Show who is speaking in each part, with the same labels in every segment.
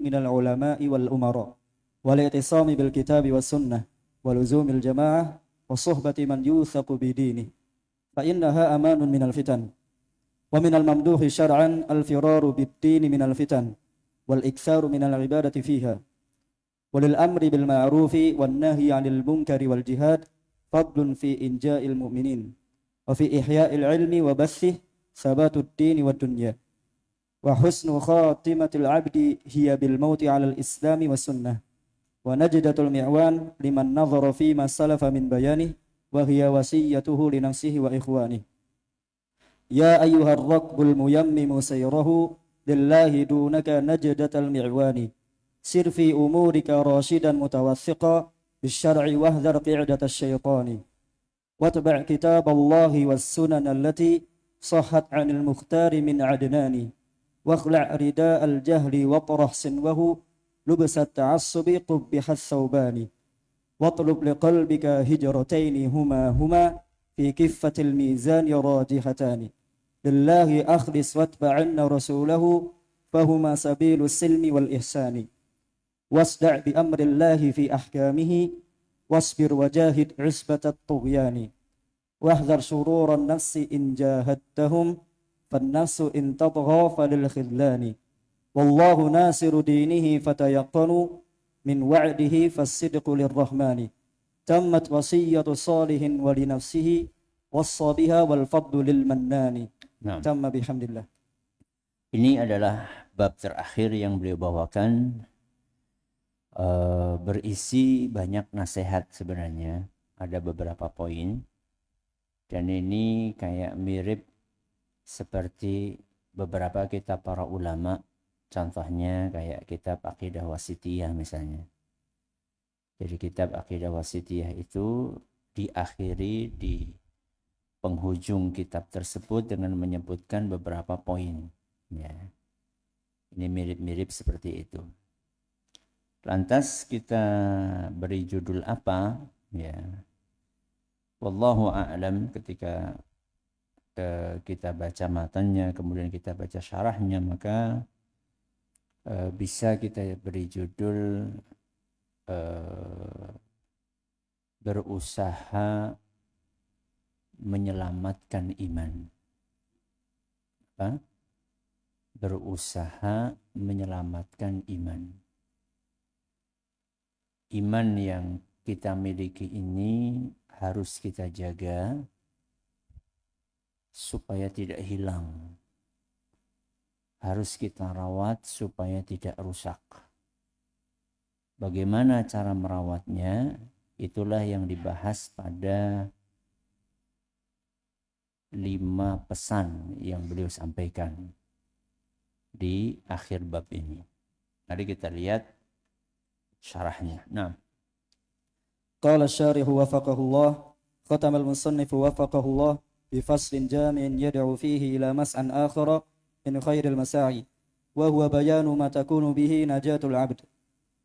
Speaker 1: من العلماء والأمراء والاعتصام بالكتاب والسنة ولزوم الجماعة وصحبة من يوثق بدينه فإنها أمان من الفتن ومن الممدوح شرعا الفرار بالدين من الفتن والإكثار من العبادة فيها وللأمر بالمعروف والنهي عن المنكر والجهاد فضل في إنجاء المؤمنين وفي إحياء العلم وبثه ثبات الدين والدنيا وحسن خاتمة العبد هي بالموت على الإسلام والسنة ونجدة المعوان لمن نظر فيما سلف من بيانه وهي وصيته لنفسه وإخوانه يا أيها الركب الميمم سيره لله دونك نجدة المعوان سر في أمورك راشدا متوثقا بالشرع واهذر قعدة الشيطان واتبع كتاب الله والسنن التي صحت عن المختار من عدنان واخلع رداء الجهل واطرح سنوه لبس التعصب قبح الثوبان واطلب لقلبك هجرتين هما في كفة الميزان راجحتان لله أخلص واتبعن رسوله فهما سبيل السلم والإحسان واصدع بأمر الله في أحكامه واصبر وجاهد عصبة الطغيان واحذر شرور النفس إن جاهدتهم فالنفس إن تطغى فللخذلان والله ناصر دينه فتيقنوا من وعده فالصدق للرحمن تمت وصية صالح ولنفسه وصى بها والفضل للمنان تم بحمد الله.
Speaker 2: Ini adalah bab terakhir yang beliau bawakan, berisi banyak nasihat sebenarnya, ada beberapa poin, dan ini kayak mirip seperti beberapa kitab para ulama, contohnya kayak kitab Aqidah Wasithiyah misalnya. Jadi kitab Aqidah Wasithiyah itu diakhiri di penghujung kitab tersebut dengan menyebutkan beberapa poin. Ya. Ini mirip-mirip seperti itu. Lantas kita beri judul apa? Ya. Wallahu a'lam. Ketika kita baca matanya, kemudian kita baca syarahnya, maka bisa kita beri judul berusaha menyelamatkan iman. Apa? Berusaha menyelamatkan iman. Iman yang kita miliki ini harus kita jaga supaya tidak hilang. Harus kita rawat supaya tidak rusak. Bagaimana cara merawatnya? Itulah yang dibahas pada 5 pesan yang beliau sampaikan di akhir bab ini. Mari kita lihat syarahnya. Nah,
Speaker 1: qala asy-syarih wafaqahullah khatama al-musannif wafaqahullah bi faslin jami'in yad'u fihi ila mas'an akhara min khairil masa'i wa huwa bayanu ma takunu bihi najatul 'abd.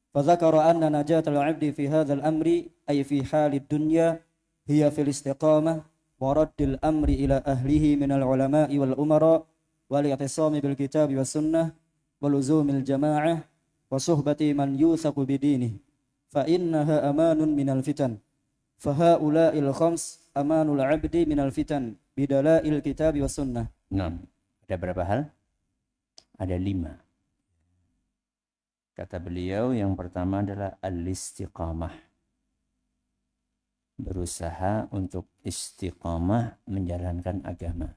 Speaker 1: فذكر أن نجاة العبد في هذا الأمر أي في حال الدنيا هي في الاستقامة ورد الأمر إلى أهله من العلماء والأمراء والاعتصام بالكتاب والسنة ولزوم الجماعة وصحبة من يوثق بدينه فإنها أمان من الفتن فهؤلاء الخمس أمان العبد من الفتن بدلائل الكتاب والسنة.
Speaker 2: Nah, ada berapa hal? Ada 5. Kata beliau yang pertama adalah al-istiqamah. Berusaha untuk istiqamah menjalankan agama.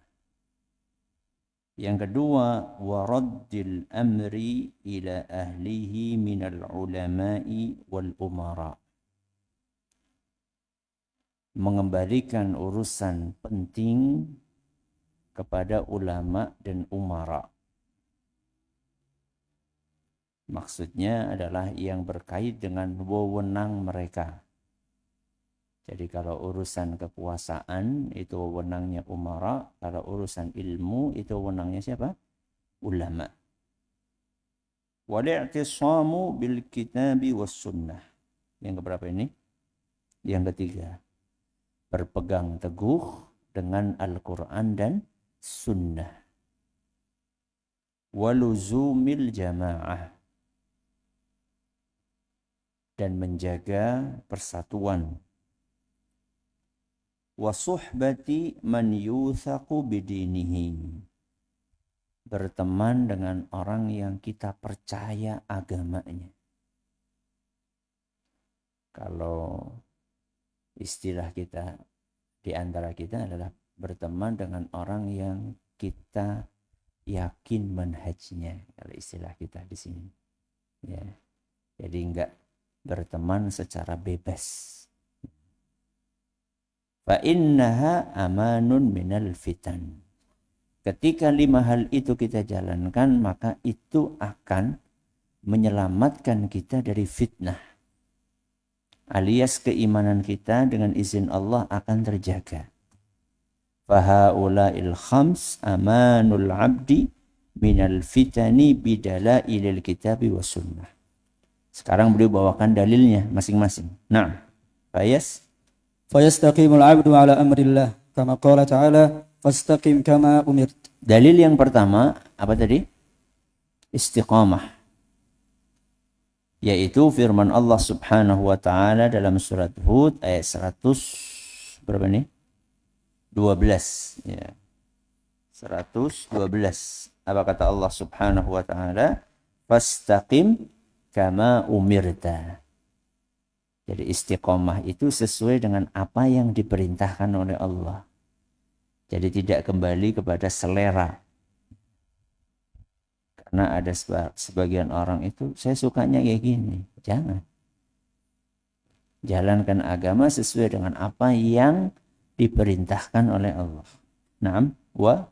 Speaker 2: Yang kedua, waraddil amri ila ahlihi minal ulama'i wal umara. Mengembalikan urusan penting kepada ulama dan umara. Maksudnya adalah yang berkait dengan wewenang mereka. Jadi kalau urusan kekuasaan itu wewenangnya umara, kalau urusan ilmu itu wewenangnya siapa? Ulama. Wal-i'tisamu bil kitabi was sunnah. Yang keberapa ini? Yang ketiga. Berpegang teguh dengan Al-Quran dan sunnah. Waluzumil jamaah. dan menjaga persatuan. Wa suhbati man yuthaqu bidinihi, berteman dengan orang yang kita percaya agamanya. Kalau istilah kita di antara kita adalah berteman dengan orang yang kita yakin manhajnya, kalau istilah kita di sini. Ya. Jadi enggak berteman secara bebas. Fa innaha amanun minal fitan. Ketika 5 hal itu kita jalankan, maka itu akan menyelamatkan kita dari fitnah. Alias keimanan kita dengan izin Allah akan terjaga. Fahaula'il khams amanul abdi minal fitani bidalailil kitabi wa sunnah. Sekarang beliau bawakan dalilnya masing-masing. Nah, Fayas.
Speaker 1: Fayastaqimul abdu ala amrillah kama qala ta'ala fastaqim kama umirt.
Speaker 2: Dalil yang pertama apa tadi? Istiqamah. Yaitu firman Allah Subhanahu wa taala dalam surat Hud ayat 100 berapa nih? 12 ya. 112. Apa kata Allah Subhanahu wa taala? Fastaqim kama umirta. Jadi istiqomah itu sesuai dengan apa yang diperintahkan oleh Allah. Jadi tidak kembali kepada selera. Karena ada sebagian orang itu, saya sukanya kayak gini. Jangan. Jalankan agama sesuai dengan apa yang diperintahkan oleh Allah. Naam, wa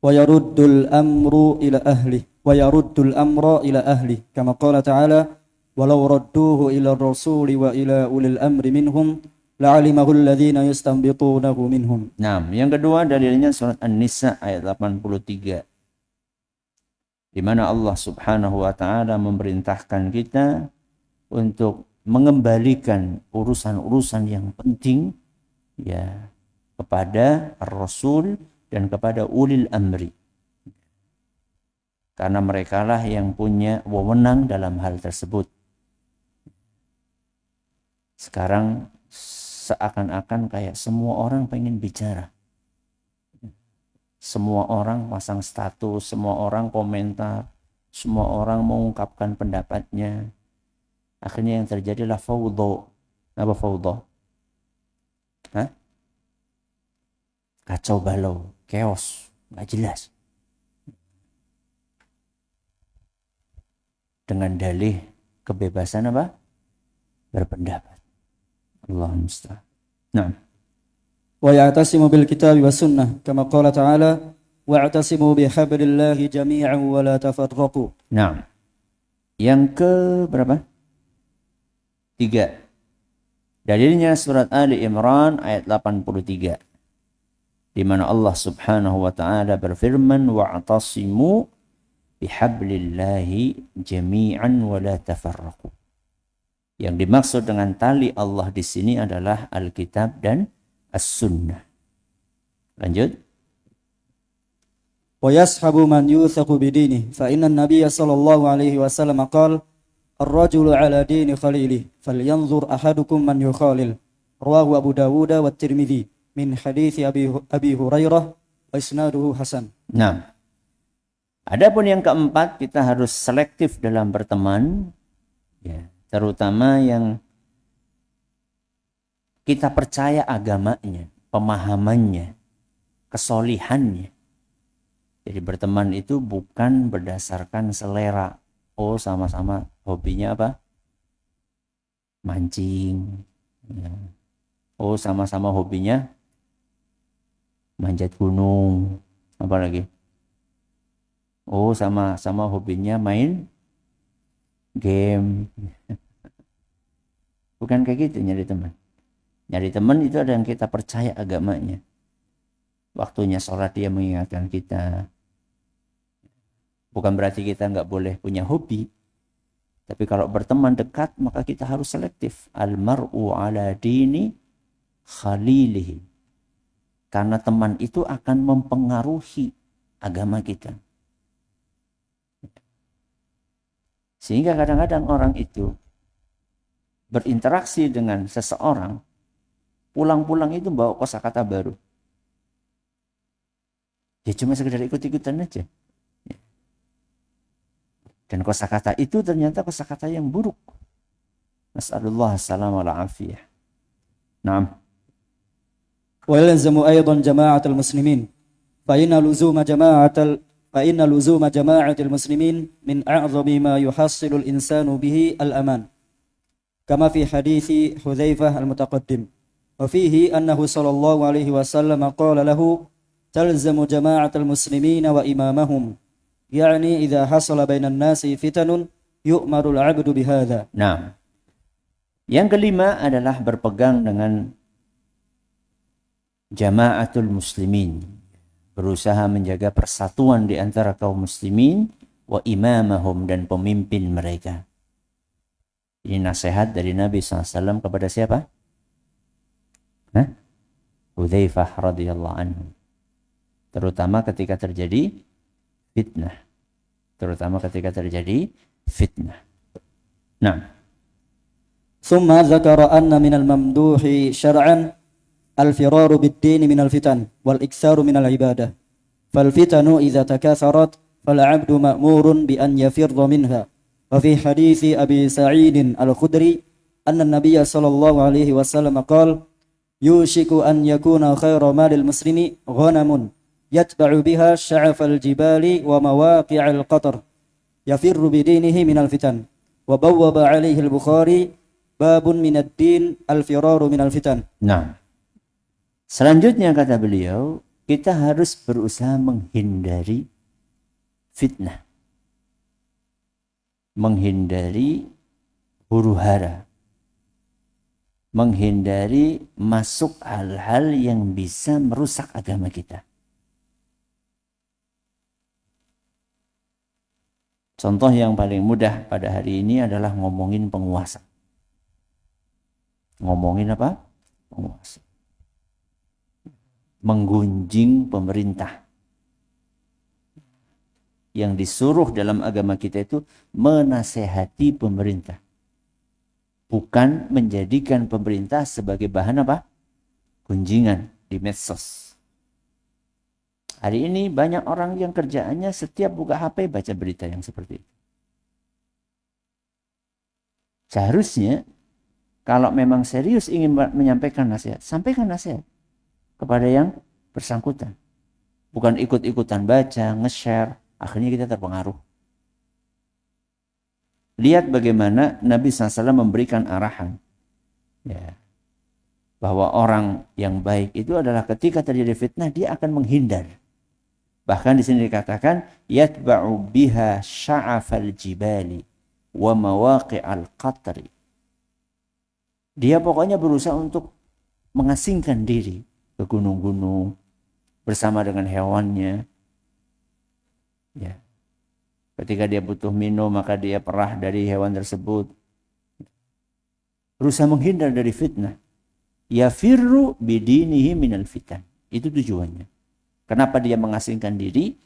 Speaker 1: yaruddul amru ila ahli wa yaruddul amra ila ahli kama qala ta'ala walau radduhu ila rasuli wa ila ulil amri minhum la'alimahu alladhina yastanbitunahu minhum.
Speaker 2: Nah, yang kedua dalilnya surat An-Nisa ayat 83. Di mana Allah Subhanahu wa taala memerintahkan kita untuk mengembalikan urusan-urusan yang penting ya kepada Rasul dan kepada ulil amri. Karena merekalah yang punya wewenang dalam hal tersebut. Sekarang seakan-akan kayak semua orang pengen bicara. Semua orang pasang status, semua orang komentar, semua orang mengungkapkan pendapatnya. Akhirnya yang terjadilah fawdo. Apa fawdo? Hah? Kacau balau, chaos, nggak jelas. Dengan dalih kebebasan apa? Berpendapat. Allah musta'an. Nah.
Speaker 1: Wa ya'tasimu bil kitabi was sunnah kama qala ta'ala wa'tasimu bihablillahi jami'an wa la tafarraqu.
Speaker 2: Nah. Yang ke berapa? 3. Dalilnya surat Ali Imran ayat 83. Di mana Allah Subhanahu wa taala berfirman wa'tasimu bihablillahi jami'an wa la tafarraqu. Yang dimaksud dengan tali Allah di sini adalah Alkitab dan As-Sunnah. Lanjut.
Speaker 1: Wa yashabu man yuthaqu bidinihi fa inna an-nabiyya sallallahu alaihi wasallam qala ar-rajulu ala dini khalilihi falyanzur ahadukum man yukhalil. Rawahu Abu Dawud wa Tirmidzi min hadits Abi Hurairah wa isnaduhu hasan.
Speaker 2: Nah. Adapun yang keempat, kita harus selektif dalam berteman, ya, terutama yang kita percaya agamanya, pemahamannya, kesolihannya. Jadi berteman itu bukan berdasarkan selera. Oh, sama-sama hobinya apa? Mancing. Ya. Oh, sama-sama hobinya manjat gunung. Apa lagi? Oh, sama-sama hobinya main game. Bukan kayak gitu nyari teman. Nyari teman itu ada yang kita percaya agamanya. Waktunya sholat dia mengingatkan kita. Bukan berarti kita nggak boleh punya hobi. Tapi kalau berteman dekat, maka kita harus selektif. Al-mar'u ala dini khalilihi. Karena teman itu akan mempengaruhi agama kita. Sehingga kadang-kadang orang itu berinteraksi dengan seseorang, pulang-pulang itu bawa kosakata baru. Ya cuma sekedar ikut-ikutan aja. Dan kosakata itu ternyata kosakata yang buruk. Nas'alullah as-salamah wal-afiyah. Naam.
Speaker 1: ويلزم أيضا جماعة المسلمين فإن لزوم جماعة المسلمين من أعظم ما يحصل الإنسان به الأمان كما في حديث حذيفة المتقدم وفيه أنه صلى الله عليه وسلم قال له تلزم جماعة المسلمين وإمامهم يعني إذا حصل بين الناس فتن يؤمر العبد بهذا.
Speaker 2: Nah, yang kelima adalah berpegang dengan jamaatul muslimin, berusaha menjaga persatuan di antara kaum muslimin wa imamahum, dan pemimpin mereka. Ini nasihat dari Nabi SAW kepada siapa? Hudzaifah radhiyallahu anhu. Terutama ketika terjadi fitnah. Nah.
Speaker 1: ثم ذكر أن من الممدوح شرعا الفرار بالدين من الفتن والإكثار من العبادة فالفتن إذا تكاثرت فالعبد مأمور بأن يفر منها وفي حديث أبي سعيد الخدري أن النبي صلى الله عليه وسلم قال يوشك أن يكون خير مال المسلم غنم يتبع بها شعف الجبال ومواقع القطر يفر بدينه من الفتن وبوب عليه البخاري باب من الدين الفرار من الفتن.
Speaker 2: Nah, selanjutnya kata beliau, kita harus berusaha menghindari fitnah, menghindari huru-hara, menghindari masuk hal-hal yang bisa merusak agama kita. Contoh yang paling mudah pada hari ini adalah ngomongin penguasa. Ngomongin apa? Penguasa. Menggunjing pemerintah. Yang disuruh dalam agama kita itu menasehati pemerintah. Bukan menjadikan pemerintah sebagai bahan apa? Gunjingan di medsos. Hari ini banyak orang yang kerjaannya setiap buka HP baca berita yang seperti itu. Seharusnya kalau memang serius ingin menyampaikan nasihat, sampaikan nasihat kepada yang bersangkutan. Bukan ikut-ikutan baca, nge-share, akhirnya kita terpengaruh. Lihat bagaimana Nabi SAW memberikan arahan. Ya, bahwa orang yang baik itu adalah ketika terjadi fitnah, dia akan menghindar. Bahkan di sini dikatakan, yatba'u biha sya'afal jibali wa mawaqi'al qatri. Dia pokoknya berusaha untuk mengasingkan diri ke gunung-gunung bersama dengan hewannya. Ya. Ketika dia butuh minum, maka dia perah dari hewan tersebut. Berusaha menghindar dari fitnah. Yafirru bidinihi minal fitan. Itu tujuannya. Kenapa dia mengasingkan diri?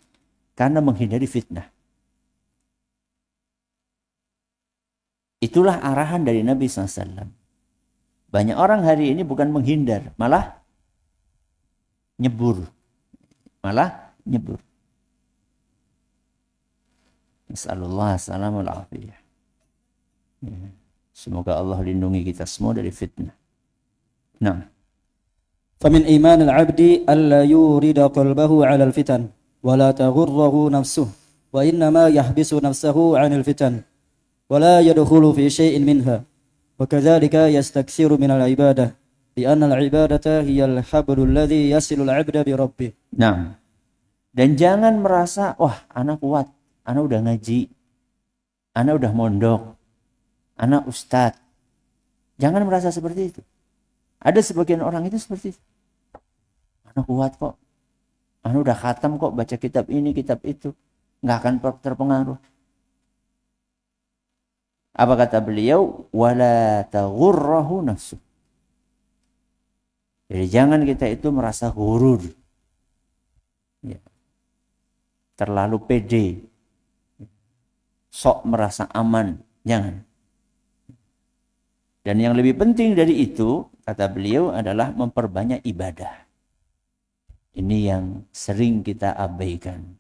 Speaker 2: Karena menghindari fitnah. Itulah arahan dari Nabi SAW. Banyak orang hari ini bukan menghindar, malah nyebur. Nas'alullah as-salamah wal-afiyah. Semoga Allah lindungi kita semua dari fitnah. Nah.
Speaker 1: فمن إيمان العبد ألا يورد قلبه على الفتن ولا تغره نفسه وإنما يحبس نفسه عن الفتن ولا يدخل في شيء منها وكذلك يستكثر من العبادة لأن العبادة هي الحبل الذي يصل العبد بربه.
Speaker 2: Nah, dan jangan merasa, wah, anak kuat, anak udah ngaji, anak udah mondok, anak ustadz. Jangan merasa seperti itu. Ada sebagian orang itu seperti itu. Anak kuat kok, anak udah khatam kok, baca kitab ini, kitab itu, nggak akan terpengaruh. Apa kata beliau? Wala taghurrahu nafsu. Jadi jangan kita itu merasa gurur. Ya. Terlalu pede. Sok merasa aman. Jangan. Dan yang lebih penting dari itu, kata beliau, adalah memperbanyak ibadah. Ini yang sering kita abaikan.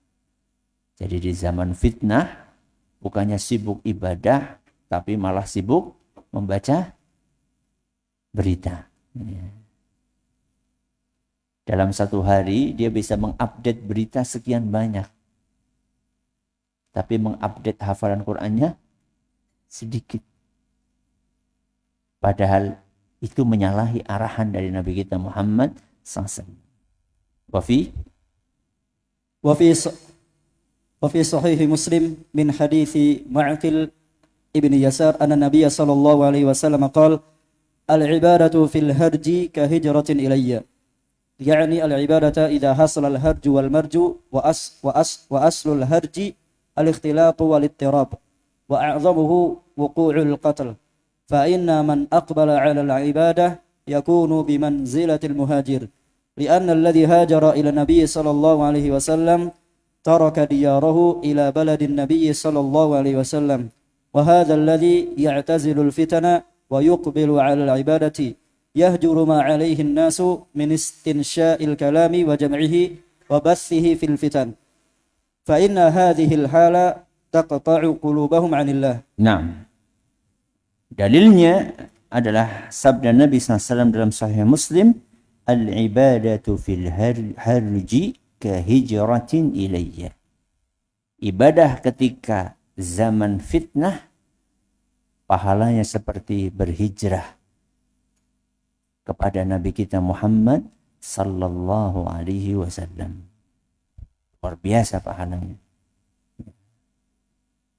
Speaker 2: Jadi di zaman fitnah, bukannya sibuk ibadah, tapi malah sibuk membaca berita. Dalam satu hari, dia bisa mengupdate berita sekian banyak. Tapi mengupdate hafalan Qur'annya sedikit. Padahal itu menyalahi arahan dari Nabi kita Muhammad SAW.
Speaker 1: وفي صحيح مسلم من حديث معقل ابن يسار أن النبي صلى الله عليه وسلم قال العبادة في الهرج كهجرة إلي، يعني العبادة إذا حصل الهرج والمرج وأصل الهرج الاختلاط والاضطراب وأعظمه وقوع القتل، فإن من أقبل على العبادة يكون بمنزلة المهاجر، لأن الذي هاجر إلى النبي صلى الله عليه وسلم ترك دياره إلى بلد النبي صلى الله عليه وسلم، وهذا الذي يعتزل الفتن ويقبل على العبادة يهجر ما عليه الناس من استنشاء الكلام وجمعه وبثه في الفتن، فإن هذه الحالة تقطع قلوبهم عن الله.
Speaker 2: Nah, dalilnya adalah sabda Nabi SAW dalam Sahih Muslim, al-ibadatu fil harji kahijratin ilayya. Ibadah ketika zaman fitnah pahalanya seperti berhijrah kepada Nabi kita Muhammad sallallahu alaihi wasallam. Luar biasa pahalanya.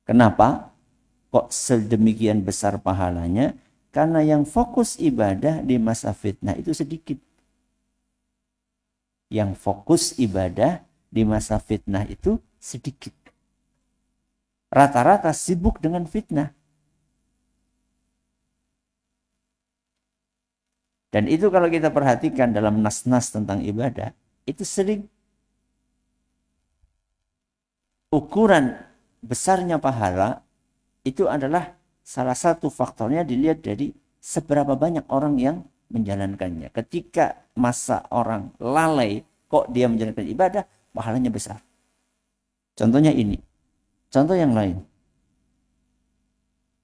Speaker 2: Kenapa kok sedemikian besar pahalanya? Karena yang fokus ibadah di masa fitnah itu sedikit. Yang fokus ibadah di masa fitnah itu sedikit. Rata-rata sibuk dengan fitnah. Dan itu kalau kita perhatikan dalam nas-nas tentang ibadah, itu sering ukuran besarnya pahala itu adalah salah satu faktornya dilihat dari seberapa banyak orang yang menjalankannya. Ketika masa orang lalai kok dia menjalankan ibadah, pahalanya besar. Contohnya ini. Contoh yang lain.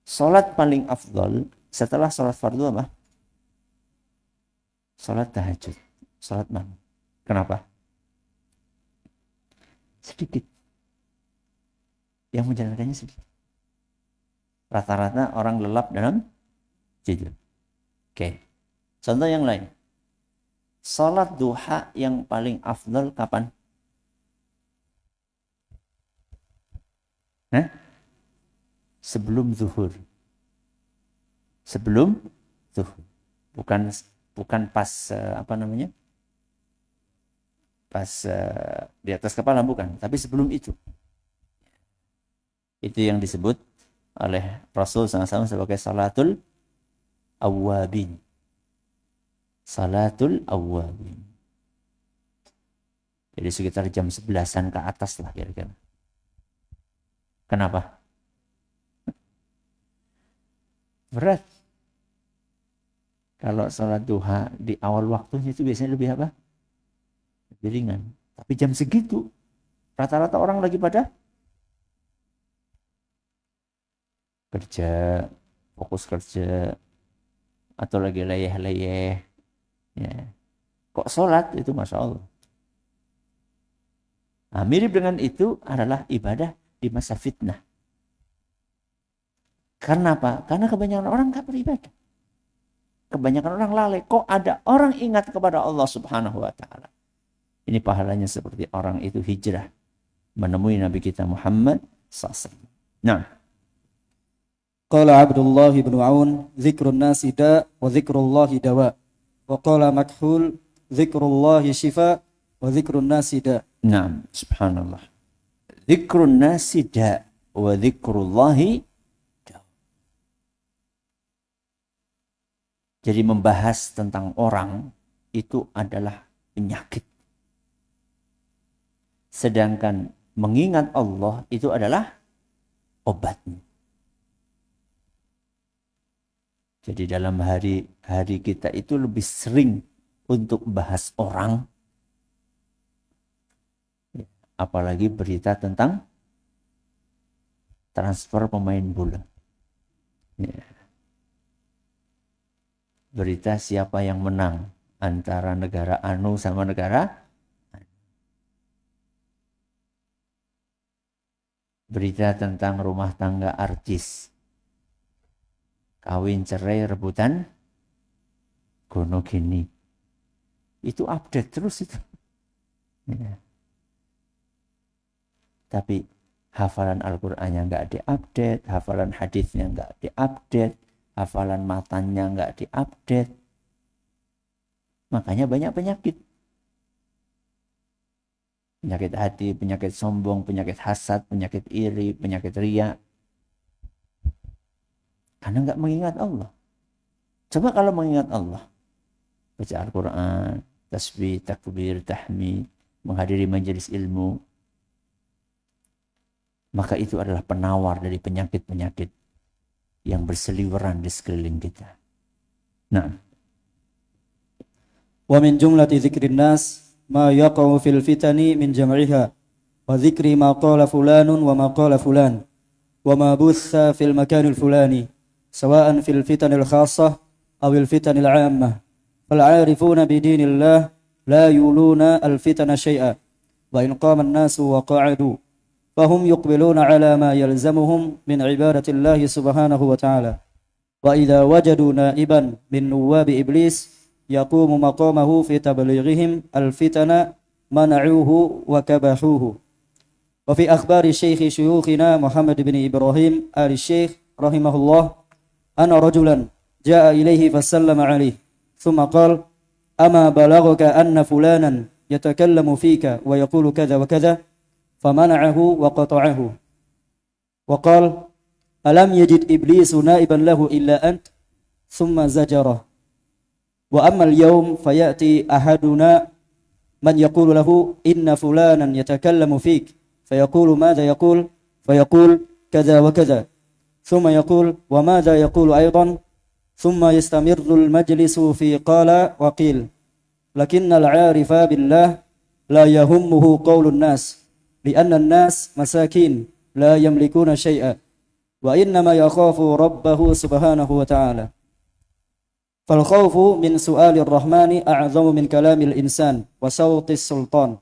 Speaker 2: Salat paling afdal setelah salat fardu apa? Salat tahajud. Salat malam. Kenapa? Sedikit. Yang menjalankannya sedikit. Rata-rata orang lelap dalam tidur. Oke. Contoh yang lain. Salat duha yang paling afdal kapan? Sebelum zuhur. Sebelum zuhur. Bukan pas pas di atas kepala, bukan, tapi sebelum itu. Itu yang disebut oleh Rasul SAW sebagai salatul awwabin. Salatul awwabin. Jadi sekitar jam 11-an ke atas lah kira-kira. Kenapa? Berat. Kalau salat duha di awal waktunya itu biasanya lebih apa? Lebih ringan. Tapi jam segitu rata-rata orang lagi pada kerja, fokus kerja, atau lagi leyeh-leyeh. Ya. Kok sholat itu Masya Allah. Nah, mirip dengan itu adalah ibadah di masa fitnah. Karena apa? Karena kebanyakan orang gak beribadah. Kebanyakan orang lalai. Kok ada orang ingat kepada Allah Subhanahu wa ta'ala. Ini pahalanya seperti orang itu hijrah menemui Nabi kita Muhammad SAW. Nah.
Speaker 1: Qala Abdullah bin Aun, zikrun nasi da' wa zikrullahi dawa. Wa qala Makhul, zikrullahi shifa wa zikrun nasi da'.
Speaker 2: Nah, subhanallah. Zikrun nasi da' wa zikrullahi dawa. Jadi membahas tentang orang itu adalah penyakit. Sedangkan mengingat Allah itu adalah obatnya. Jadi dalam hari kita itu lebih sering untuk bahas orang, apalagi berita tentang transfer pemain bola. Ya. Berita siapa yang menang antara negara anu sama negara. Berita tentang rumah tangga artis. Kawin cerai rebutan gono gini. Itu update terus itu. Ya. Tapi hafalan Al-Qur'annya nggak diupdate, hafalan hadisnya nggak diupdate, hafalan matanya nggak diupdate. Makanya banyak penyakit. Penyakit hati, penyakit sombong, penyakit hasad, penyakit iri, penyakit riya. Karena nggak mengingat Allah. Coba kalau mengingat Allah. Baca Al-Quran, tasbih, takbir, tahmid, menghadiri majelis ilmu. Maka itu adalah penawar dari penyakit-penyakit yang berseliweran di sekeliling kita. Nah.
Speaker 1: Wa min jumlati dzikrin nas ma yaqa'u fil fitani min jam'iha wa dzikri ma qala fulanun wa ma qala fulan wa ma butha fil makanil fulani sawa'an fil fitanil khassah aw al fitanil 'ammah fal 'arifuna bi dinillah la yuluna al fitana syai'a wa in qama an-nasu wa qa'adu fahum yuqbiluna 'ala ma yalzamuhum min ibadatillahi subhanahu wa ta'ala wa idza wajadu na'iban min nuwabi iblis yaqumu maqamahu fi tablighihim al-fitana mana'uhu wa kabahuhu. Wa fi akhbari syekh syuyukhina Muhammad bin Ibrahim al-Syekh rahimahullah anna rajulan jaa ilayhi fasallama alayhi thumma qala ama balaghaka anna fulanan yatakallamu fika wa yaqulu kadha wa kadha famana'ahu wa qata'ahu wa qala alam yajid iblisu na'iban lahu illa ant thumma zajarah. Wa ammal yawm fayati ahaduna man yaqulu lahu inna fulanan yatakallamu fik fayaqulu madha yaqul fayaqul kadha wa kadha thumma yaqul wa madha yaqulu aydan thumma yastamirru al-majlisu fi qala wa qil lakinna al-'arifa billah la yahummuhu qawlu an-nas li'anna an-nas masakin la yamlikuna shay'a wa innama yakhafu rabbahu subhanahu wa ta'ala. فالخوف من سؤال الرحمن أعظم من كلام الإنسان وصوت السلطان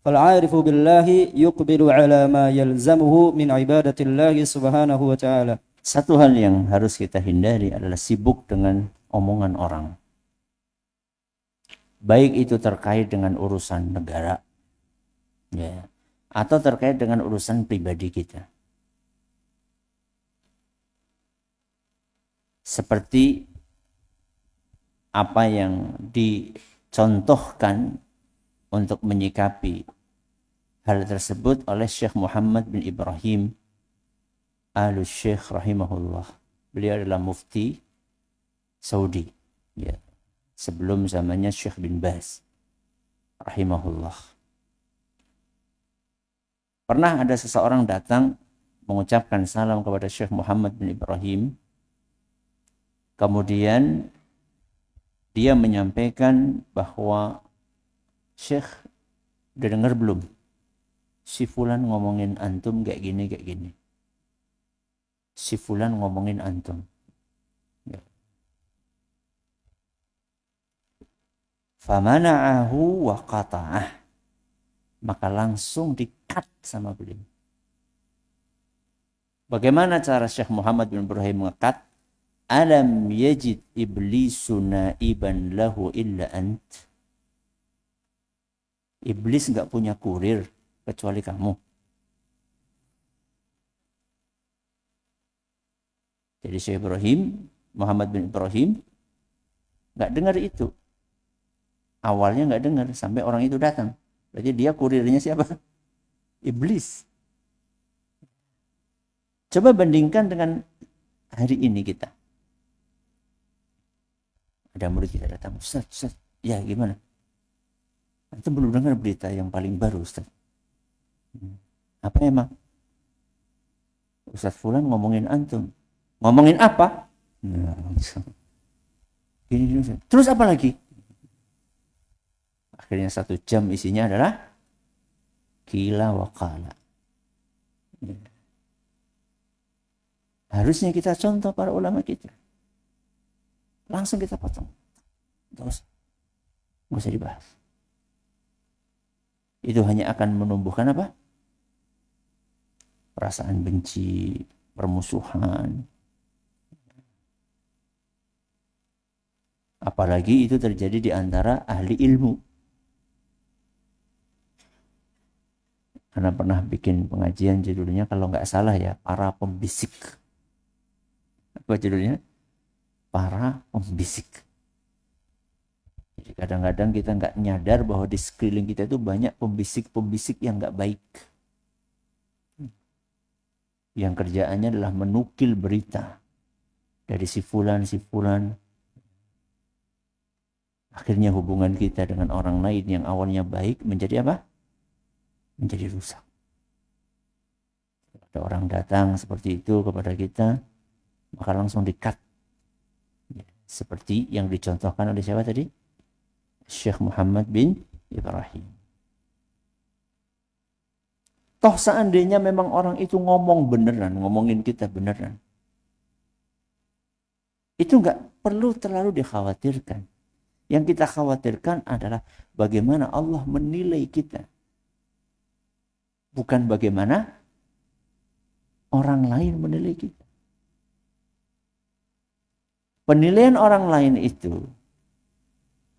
Speaker 1: فالعارف بالله يقبل على ما يلزمه من عبادة الله سبحانه وتعالى.
Speaker 2: Satu hal yang harus kita hindari adalah sibuk dengan omongan orang. Baik itu terkait dengan urusan negara, ya, atau terkait dengan urusan pribadi kita. Seperti apa yang dicontohkan untuk menyikapi hal tersebut oleh Syekh Muhammad bin Ibrahim al-Syekh rahimahullah. Beliau adalah mufti Saudi, ya, sebelum zamannya Syekh bin Baz rahimahullah. Pernah ada seseorang datang mengucapkan salam kepada Syekh Muhammad bin Ibrahim. Kemudian dia menyampaikan bahwa Syekh, udah dengar belum? Si Fulan ngomongin antum kayak gini, kayak gini. Si Fulan ngomongin antum. Ya. Famana'ahu wa qata'ah. Maka langsung di-cut sama beliau. Bagaimana cara Syekh Muhammad bin Ibrahim nge-cut? Alam yajid iblisu na'iban lahu illa ant. Iblis enggak punya kurir kecuali kamu. Jadi Syekh Ibrahim, Muhammad bin Ibrahim enggak dengar itu. Awalnya enggak dengar sampai orang itu datang. Berarti dia kurirnya siapa? Iblis. Coba bandingkan dengan hari ini kita. Ada murid kita datang, Ustaz, ya gimana? Itu belum dengar berita yang paling baru, Ustaz. Apa emang? Ustaz Fulan ngomongin antum. Ngomongin apa? Gini. Terus apa lagi? Akhirnya 1 jam isinya adalah qila wa qala. Harusnya kita contoh para ulama kita. Langsung kita potong. Terus nggak usah dibahas. Itu hanya akan menumbuhkan apa? Perasaan benci, permusuhan. Apalagi itu terjadi di antara ahli ilmu. Karena pernah bikin pengajian judulnya kalau nggak salah ya, para pembisik. Apa judulnya? Para pembisik. Jadi kadang-kadang kita nggak nyadar bahwa di sekeliling kita itu banyak pembisik-pembisik yang nggak baik. Yang kerjaannya adalah menukil berita dari si fulan. Akhirnya hubungan kita dengan orang lain yang awalnya baik menjadi apa? Menjadi rusak. Ada orang datang seperti itu kepada kita, maka langsung di-cut. Seperti yang dicontohkan oleh siapa tadi? Syekh Muhammad bin Ibrahim. Toh seandainya memang orang itu ngomong beneran, ngomongin kita beneran, itu nggak perlu terlalu dikhawatirkan. Yang kita khawatirkan adalah bagaimana Allah menilai kita. Bukan bagaimana orang lain menilai kita. Penilaian orang lain itu,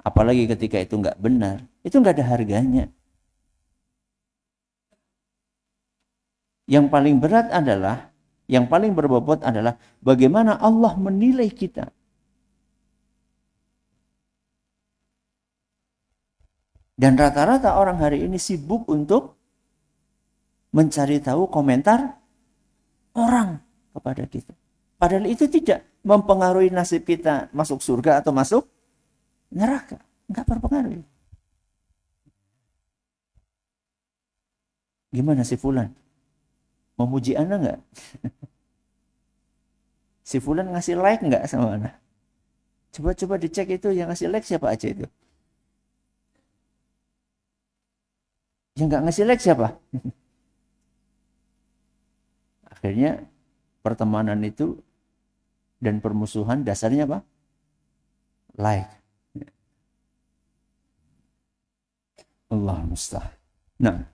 Speaker 2: apalagi ketika itu nggak benar, itu nggak ada harganya. Yang paling berat adalah, yang paling berbobot adalah bagaimana Allah menilai kita. Dan rata-rata orang hari ini sibuk untuk mencari tahu komentar orang kepada kita. Padahal itu tidak mempengaruhi nasib kita masuk surga atau masuk neraka. Enggak berpengaruh. Gimana si fulan? Memuji Anda enggak? Si fulan ngasih like enggak sama Anda? Coba dicek itu yang ngasih like siapa aja itu. Yang enggak ngasih like siapa? Akhirnya pertemanan itu dan permusuhan dasarnya apa? Like. Allah musta'an. Nah.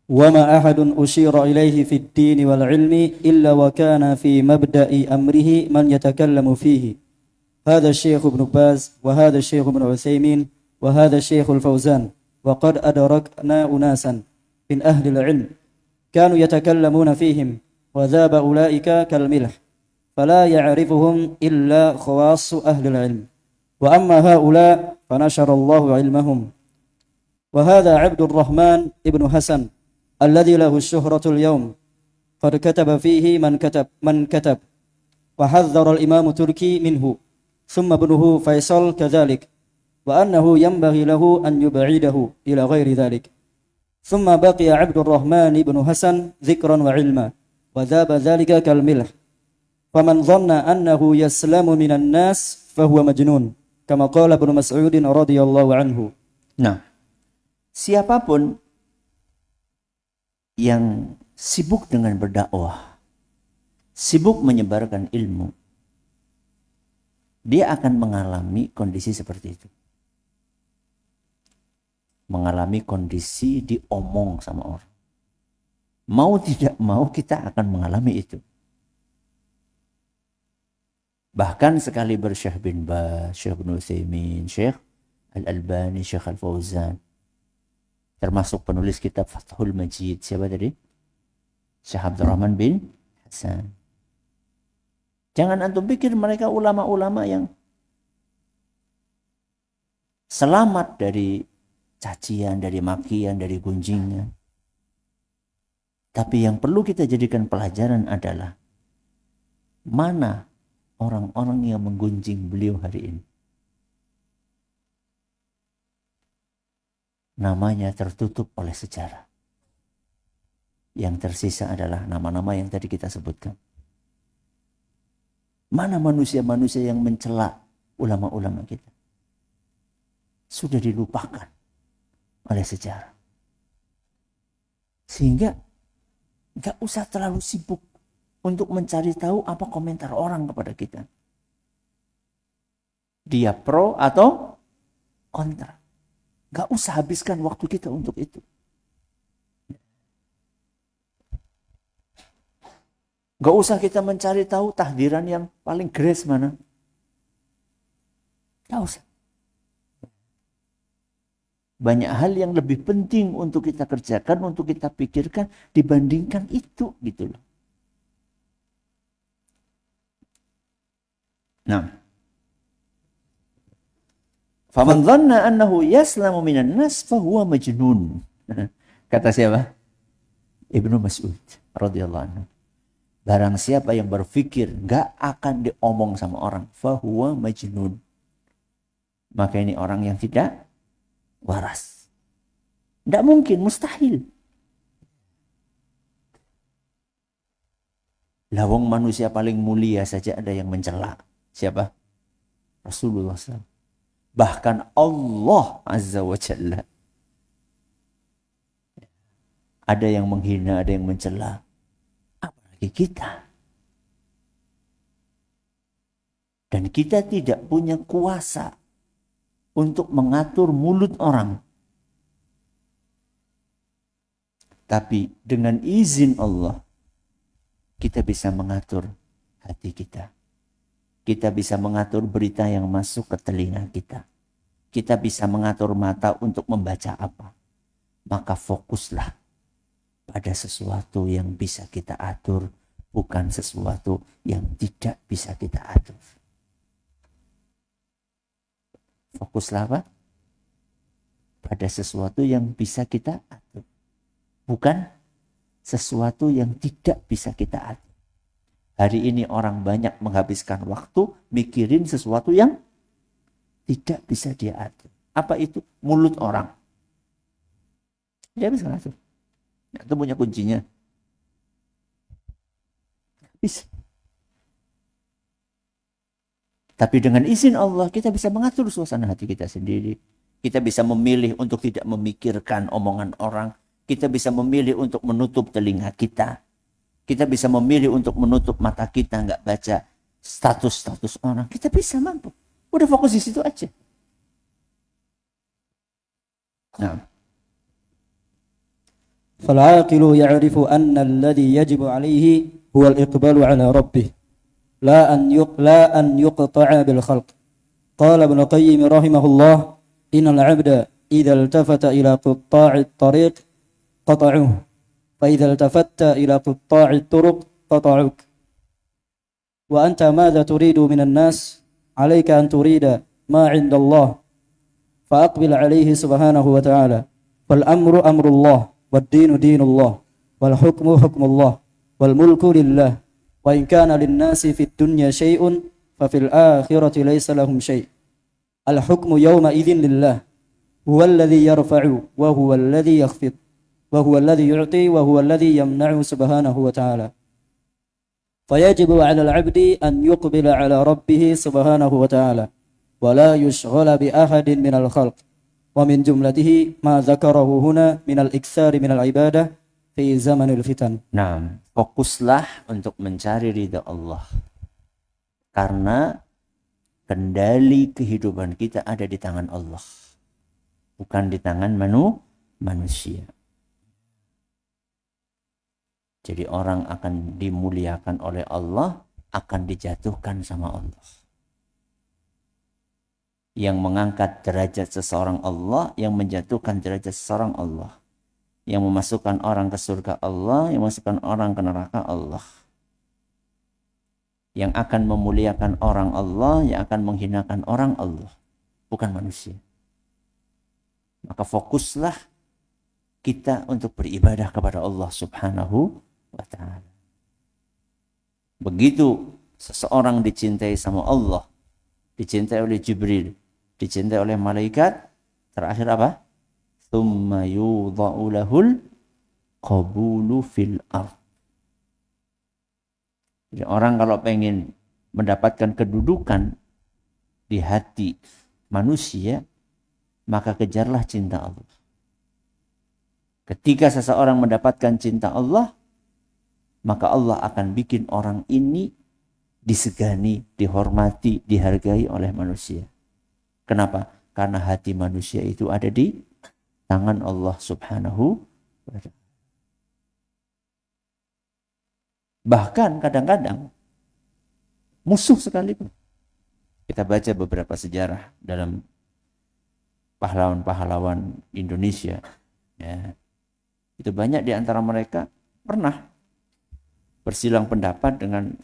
Speaker 1: وما أحد أشير إليه في الدين والعلم إلا وكان في مبدأ أمره من يتكلم فيه. هذا الشيخ ابن باز وهذا الشيخ ابن عثيمين وهذا الشيخ الفوزان. وقد أدركنا أناسا من أهل العلم كانوا يتكلمون فيهم وذاب أولئك كالملح فلا يعرفهم إلا خواص أهل العلم. وأما هؤلاء فنشر الله علمهم. وهذا عبد الرحمن ابن حسن الذي له الشهرة اليوم قد كتب فيه من كتب وحذر الإمام تركي منه ثم ابنه فيصل كذلك وأنه ينبغي له أن يبعده إلى غير ذلك. ثم بقي عبد الرحمن بن حسن ذكرا وعلما وذاب ذلك كالملح فمن ظن أنه يسلم من الناس فهو مجنون كما قال ابن مسعود رضي الله عنه.
Speaker 2: Nah, siapapun yang sibuk dengan berdakwah, sibuk menyebarkan ilmu, dia akan mengalami kondisi seperti itu. Mengalami kondisi diomong sama orang. Mau tidak mau kita akan mengalami itu. Bahkan sekali Syekh bin Baz, Syekh bin Utsaimin, Syekh Al-Albani, Syekh Al-Fauzan, termasuk penulis kitab Fathul Majid, siapa tadi? Syekh Abdurrahman bin Hasan. Jangan antum pikir mereka ulama-ulama yang selamat dari cacian, dari makian, dari gunjingan. Tapi yang perlu kita jadikan pelajaran adalah mana orang-orang yang menggunjing beliau hari ini. Namanya tertutup oleh sejarah. Yang tersisa adalah nama-nama yang tadi kita sebutkan. Mana manusia-manusia yang mencela ulama-ulama kita. Sudah dilupakan oleh sejarah. Sehingga gak usah terlalu sibuk untuk mencari tahu apa komentar orang kepada kita. Dia pro atau kontra. Gak usah habiskan waktu kita untuk itu. Gak usah kita mencari tahu tahdiran yang paling grace mana. Gak usah. Banyak hal yang lebih penting untuk kita kerjakan, untuk kita pikirkan dibandingkan itu, gitu loh. Nah, faman dhanna annahu yaslamu minan nas fahuwa majnun. Kata siapa? Ibnu Mas'ud radhiyallahu anhu. Barang siapa yang berpikir gak akan diomong sama orang, fahuwa majnun. Maka ini orang yang tidak waras. Tidak mungkin, mustahil. Lawang manusia paling mulia saja ada yang mencela. Siapa? Rasulullah SAW. Bahkan Allah Azza wa Jalla. Ada yang menghina, ada yang mencela. Apalagi kita. Dan kita tidak punya kuasa untuk mengatur mulut orang. Tapi dengan izin Allah, kita bisa mengatur hati kita. Kita bisa mengatur berita yang masuk ke telinga kita. Kita bisa mengatur mata untuk membaca apa. Maka fokuslah pada sesuatu yang bisa kita atur, bukan sesuatu yang tidak bisa kita atur. Fokuslah apa? Pada sesuatu yang bisa kita atur. Bukan sesuatu yang tidak bisa kita atur. Hari ini orang banyak menghabiskan waktu mikirin sesuatu yang tidak bisa dia atur. Apa itu? Mulut orang. Dia bisa atur. Itu punya kuncinya. Bisa. Tapi dengan izin Allah kita bisa mengatur suasana hati kita sendiri. Kita bisa memilih untuk tidak memikirkan omongan orang. Kita bisa memilih untuk menutup telinga kita. Kita bisa memilih untuk menutup mata kita, nggak baca status-status orang. Kita bisa mampu. Udah fokus di situ aja. Nah.
Speaker 1: فالعاقل يعرف أن الذي يجب عليه هو الإقبال على ربه لا أن يقطع بالخلق. قال ابن القيم رحمه الله إن العبد إذا التفت إلى قطاع الطريق قطعوه فإذا التفت إلى قطاع الطرق قطعوك. وأنت ماذا تريد من الناس؟ عليك أن تريد ما عند الله فأقبل عليه سبحانه وتعالى. فالأمر أمر الله والدين دين الله والحكم حكم الله والملك لله وإن كان للناس في الدنيا شيء ففي الآخرة ليس لهم شيء. الحكم يومئذ لله هو الذي يرفع وهو الذي يخفض وهو الذي يعطي وهو الذي يمنع سبحانه وتعالى. فيجب على العبد أن يقبل على ربه سبحانه وتعالى ولا يشغل بأحد من الخلق. ومن جملته ما ذكره هنا من الإكثار من العبادة في زمن الفتن.
Speaker 2: Nah, fokuslah untuk mencari ridha Allah. Karena kendali kehidupan kita ada di tangan Allah. Bukan di tangan manusia. Jadi orang akan dimuliakan oleh Allah, akan dijatuhkan sama Allah. Yang mengangkat derajat seseorang Allah, yang menjatuhkan derajat seseorang Allah. Yang memasukkan orang ke surga Allah, yang memasukkan orang ke neraka Allah. Yang akan memuliakan orang Allah, yang akan menghinakan orang Allah. Bukan manusia. Maka fokuslah kita untuk beribadah kepada Allah Subhanahu wa ta'ala. Begitu seseorang dicintai sama Allah, dicintai oleh Jibril, dicintai oleh malaikat, terakhir apa? Tsumma yudha'u lahul qabulu fil ardh. Jadi orang kalau pengen mendapatkan kedudukan di hati manusia, maka kejarlah cinta Allah. Ketika seseorang mendapatkan cinta Allah, maka Allah akan bikin orang ini disegani, dihormati, dihargai oleh manusia. Kenapa? Karena hati manusia itu ada di tangan Allah Subhanahu wa Ta'ala. Bahkan kadang-kadang musuh sekalipun. Kita baca beberapa sejarah dalam pahlawan-pahlawan Indonesia, ya. Itu banyak di antara mereka pernah bersilang pendapat dengan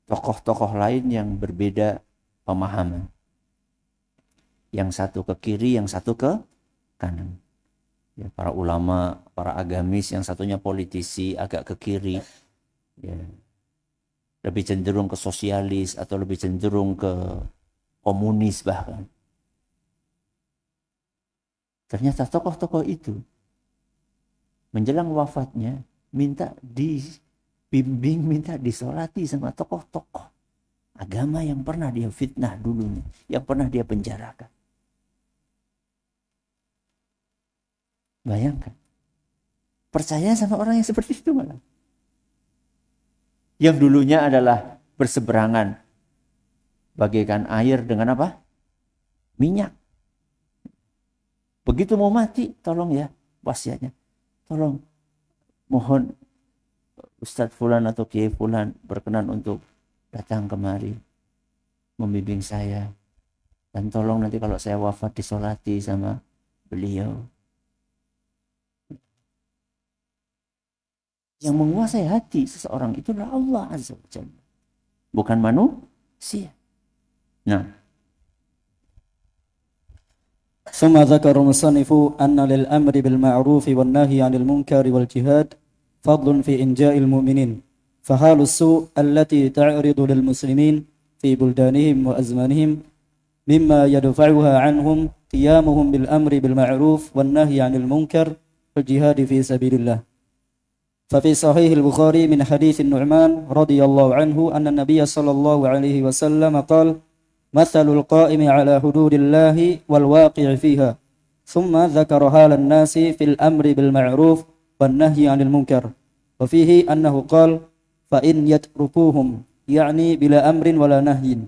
Speaker 2: tokoh-tokoh lain yang berbeda pemahaman. Yang satu ke kiri, yang satu ke kanan. Ya, para ulama, para agamis, yang satunya politisi agak ke kiri. Ya. Lebih cenderung ke sosialis atau lebih cenderung ke komunis bahkan. Ternyata tokoh-tokoh itu menjelang wafatnya minta dibimbing, minta disolati sama tokoh-tokoh agama yang pernah dia fitnah dulunya, yang pernah dia penjarakan. Bayangkan, percaya sama orang yang seperti itu malah. Yang dulunya adalah berseberangan bagaikan air dengan apa? Minyak. Begitu mau mati, tolong ya wasiatnya. Tolong, mohon Ustadz Fulan atau Kiai Fulan berkenan untuk datang kemari membimbing saya. Dan tolong nanti kalau saya wafat disolati sama beliau. Yang menguasai hati seseorang itulah Allah Azza wa Jalla, bukan manusia. Nah,
Speaker 1: ثم ذكر المصنف أن للأمر بالمعروف والنهي عن المنكر والجهاد فضل في إنجاء المؤمنين، فحال السوء التي تعرض للمسلمين في بلدانهم وأزمانهم مما يدفعها عنهم قيامهم بالأمر بالمعروف والنهي عن المنكر والجهاد في سبيل الله. ففي صحيح البخاري من حديث النعمان رضي الله عنه أن النبي صلى الله عليه وسلم قال: مثل القائم على حدود الله والواقع فيها. ثم ذكر حال الناس في الأمر بالمعروف والنهي عن المنكر، وفيه أنه قال: فإن يتركوهم يعني بلا أمر ولا نهي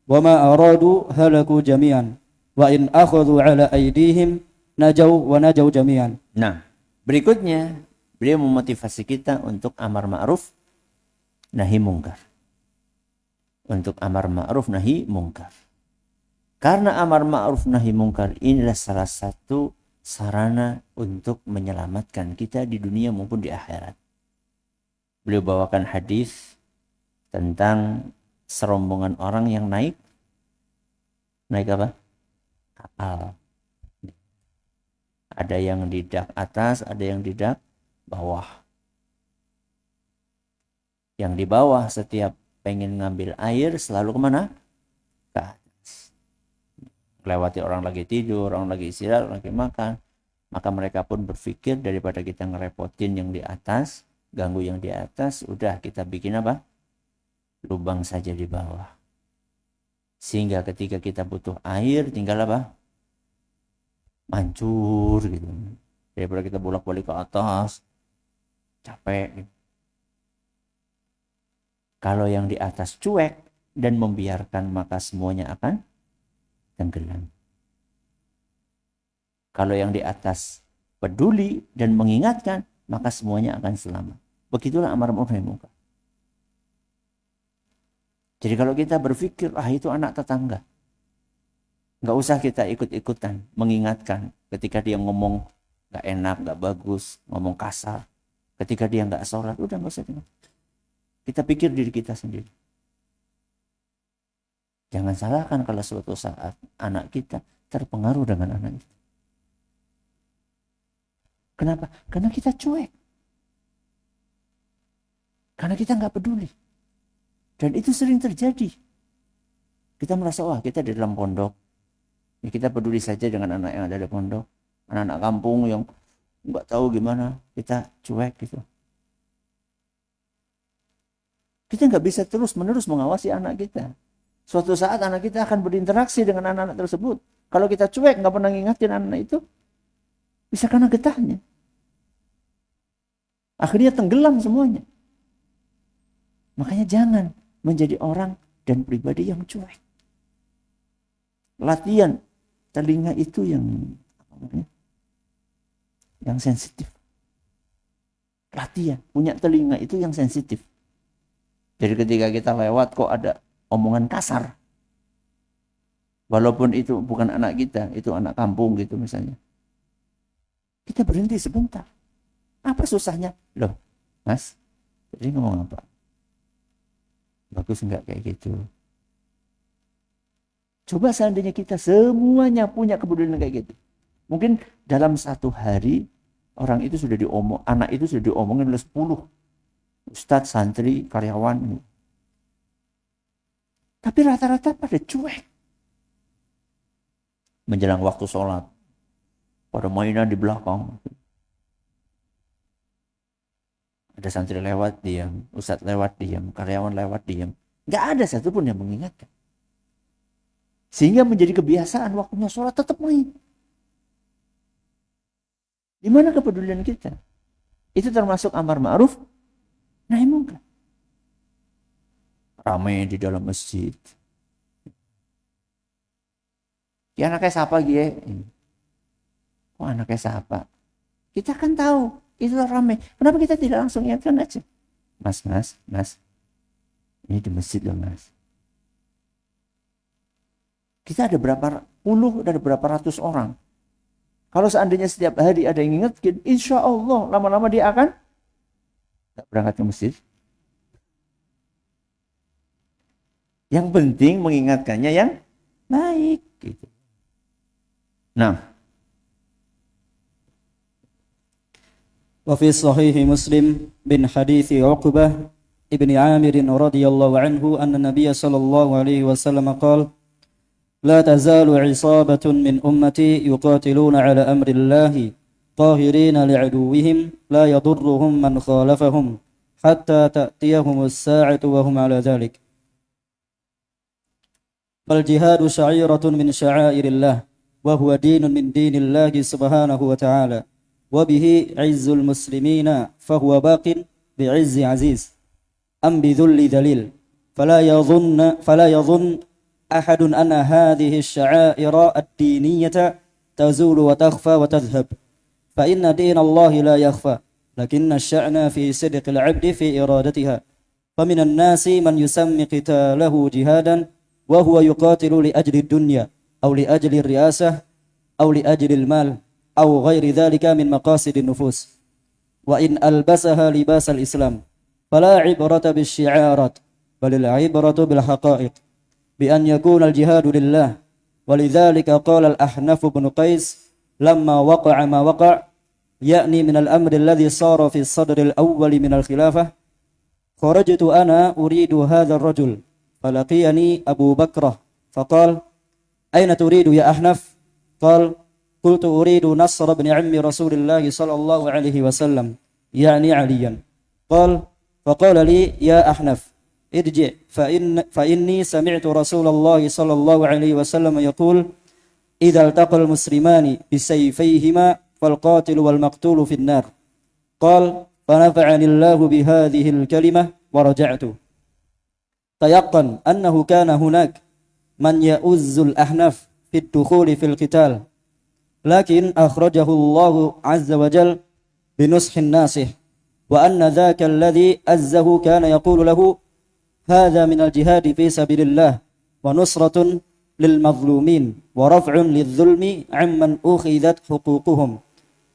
Speaker 1: وما أرادوا هلكوا جميعا وإن أخذوا على أيديهم نجوا ونجوا جميعا.
Speaker 2: Nah, berikutnya beliau memotivasi kita untuk amar ma'ruf nahi mungkar. Untuk amar ma'ruf nahi mungkar. Karena amar ma'ruf nahi mungkar inilah salah satu sarana untuk menyelamatkan kita di dunia maupun di akhirat. Beliau bawakan hadis tentang serombongan orang yang naik apa? Kapal. Ada yang di dak atas, ada yang di dak bawah. Yang di bawah setiap pengen ngambil air selalu kemana? Ke atas. Lewati orang lagi tidur, orang lagi istirahat, orang lagi makan. Maka mereka pun berpikir daripada kita ngerepotin yang di atas, ganggu yang di atas, udah kita bikin apa? Lubang saja di bawah. Sehingga ketika kita butuh air tinggal apa? Mancur gitu. Daripada kita bolak-balik ke atas, capek gitu. Kalau yang di atas cuek dan membiarkan, maka semuanya akan tenggelam. Kalau yang di atas peduli dan mengingatkan, maka semuanya akan selamat. Begitulah amar ma'ruf nahi mungkar. Jadi kalau kita berpikir, itu anak tetangga, nggak usah kita ikut-ikutan mengingatkan ketika dia ngomong nggak enak, nggak bagus, ngomong kasar. Ketika dia nggak sholat, udah nggak usah dengar. Kita pikir diri kita sendiri. Jangan salahkan kalau suatu saat anak kita terpengaruh dengan anak itu. Kenapa? Karena kita cuek. Karena kita nggak peduli. Dan itu sering terjadi. Kita merasa, kita di dalam pondok. Ya, kita peduli saja dengan anak yang ada di pondok. Anak-anak kampung yang nggak tahu gimana, kita cuek gitu. Kita nggak bisa terus-menerus mengawasi anak kita. Suatu saat anak kita akan berinteraksi dengan anak-anak tersebut. Kalau kita cuek, nggak pernah ngingatin anak itu, bisa kena getahnya. Akhirnya tenggelam semuanya. Makanya jangan menjadi orang dan pribadi yang cuek. Latihan telinga itu yang sensitif. Latihan punya telinga itu yang sensitif. Jadi ketika kita lewat kok ada omongan kasar, walaupun itu bukan anak kita, itu anak kampung gitu misalnya, kita berhenti sebentar. Apa susahnya? Loh, Mas, jadi ngomong apa? Bagus enggak kayak gitu? Coba seandainya kita semuanya punya kepedulian kayak gitu. Mungkin dalam satu hari, orang itu sudah anak itu sudah diomongin oleh 10 ustadz, santri, karyawan. Tapi rata-rata pada cuek. Menjelang waktu sholat, pada mainan di belakang. Ada santri lewat, diam. Ustadz lewat, diam. Karyawan lewat, diam. Nggak ada satupun yang mengingatkan. Sehingga menjadi kebiasaan waktunya sholat tetap main. Di mana kepedulian kita? Itu termasuk amar ma'ruf, nahi munkar. Ramai di dalam masjid. Ya anaknya siapa gie? Oh anaknya siapa? Kita kan tahu itu ramai. Kenapa kita tidak langsung ingatkan aja? Mas. Ini di masjid loh mas. Kita ada berapa puluh dan berapa ratus orang. Kalau seandainya setiap hari ada yang ingatkan, insya Allah lama-lama dia akan tak berangkat ke masjid. Yang penting mengingatkannya yang baik. Gitu. Nah.
Speaker 1: وفي صحيح مسلم من حديث عقبة ابن عامر رضي الله عنه أن النبي صلى الله عليه وسلم قال لا تزال عصابة من أمتي يقاتلون على أمر الله طاهرين لعدوهم لا يضرهم من خالفهم حتى تأتيهم الساعة وهم على ذلك فالجهاد شعيرة من شعائر الله وهو دين من دين الله سبحانه وتعالى وبه عز المسلمين فهو باق بعز عزيز أم بذل ذليل فلا يظن أحد أن هذه الشعائر الدينية تزول وتخفى وتذهب فإن دين الله لا يخفى لكن الشأن في صدق العبد في إرادتها فمن الناس من يسمي قتاله جهادا وهو يقاتل لأجل الدنيا أو لأجل الرئاسة أو لأجل المال أو غير ذلك من مقاصد النفوس وإن ألبسها لباس الإسلام فلا عبرة بالشعارات بل العبرة بالحقائق بأن يكون الجهاد لله ولذلك قال الأحنف بن قيس لما وقع ما وقع يعني من الأمر الذي صار في الصدر الأول من الخلافة خرجت أنا أريد هذا الرجل فلقيني أبو بكر فقال أين تريد يا أحنف قال قلت أريد نصر بن عم رسول الله صلى الله عليه وسلم يعني عليا قال فقال لي يا أحنف ارجع فإني سمعت رسول الله صلى الله عليه وسلم يقول إذا التقى المسلمان بسيفيهما فالقاتل والمقتول في النار قال فنفعني الله بهذه الكلمة ورجعت تيقن أنه كان هناك من يؤز الأحنف في الدخول في القتال لكن أخرجه الله عز وجل بنصح الناصح وأن ذاك الذي أزه كان يقول له هذا من الجهاد في سبيل الله ونصرة للمظلومين ورفع للظلم عمن أخذت حقوقهم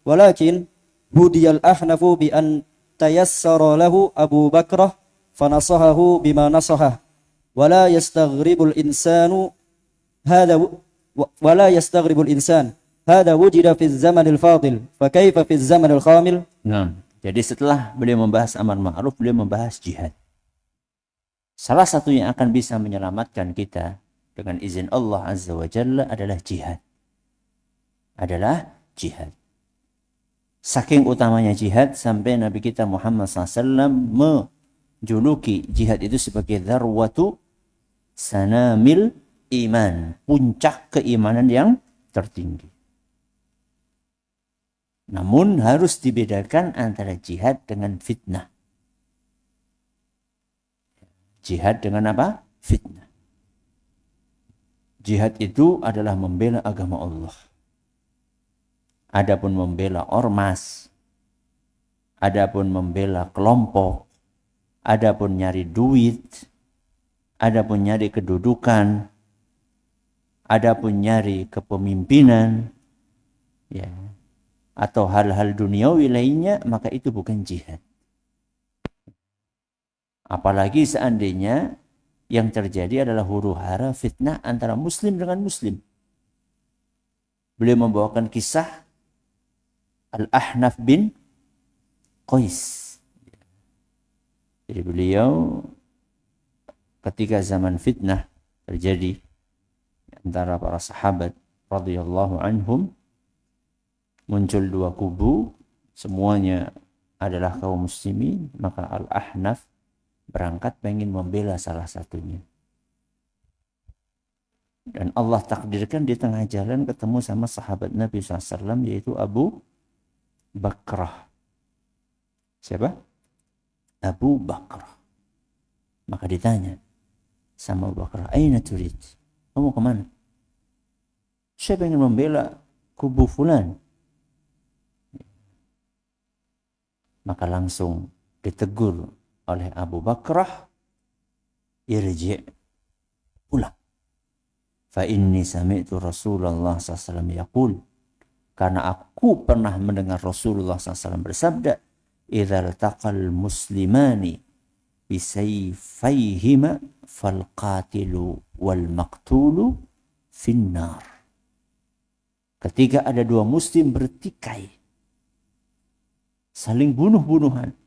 Speaker 1: ولكن هدي الأحنف بأن تيسر له أبو بكر فنصحه بما نصحه ولا يستغرب الإنسان هذا وجد في الزمن الفاضل فكيف في الزمن الخامل.
Speaker 2: Nah, jadi setelah beliau membahas amar ma'ruf, beliau membahas jihad. Salah satu yang akan bisa menyelamatkan kita dengan izin Allah Azza wa Jalla adalah jihad. Saking utamanya jihad sampai Nabi kita Muhammad SAW menjuluki jihad itu sebagai dharwatu sanamil iman, puncak keimanan yang tertinggi. Namun harus dibedakan antara jihad dengan fitnah. Jihad dengan apa? Fitnah. Jihad itu adalah membela agama Allah. Adapun membela ormas, adapun membela kelompok, adapun nyari duit, adapun nyari kedudukan, adapun nyari kepemimpinan, ya, atau hal-hal duniawi lainnya, maka itu bukan jihad. Apalagi seandainya yang terjadi adalah huru-hara fitnah antara muslim dengan muslim. Beliau membawakan kisah Al-Ahnaf bin Qais. Jadi beliau ketika zaman fitnah terjadi antara para sahabat radhiyallahu anhum, muncul dua kubu, semuanya adalah kaum muslimin, maka Al-Ahnaf berangkat pengen membela salah satunya. Dan Allah takdirkan di tengah jalan ketemu sama sahabat Nabi SAW, yaitu Abu Bakrah. Siapa? Abu Bakrah. Maka ditanya sama Abu Bakrah, "Aina turid?" Kamu kemana? Saya pengen membela kubu fulan. Maka langsung ditegur oleh Abu Bakrah, "Irji', pulang. Fa inni sami'tu Rasulullah SAW yaqul." Karena aku pernah mendengar Rasulullah SAW bersabda, "Idza iltaqal muslimani bisayfayhima fal qatilu wal maqtulu finnar." Ketika ada dua muslim bertikai, saling bunuh-bunuhan,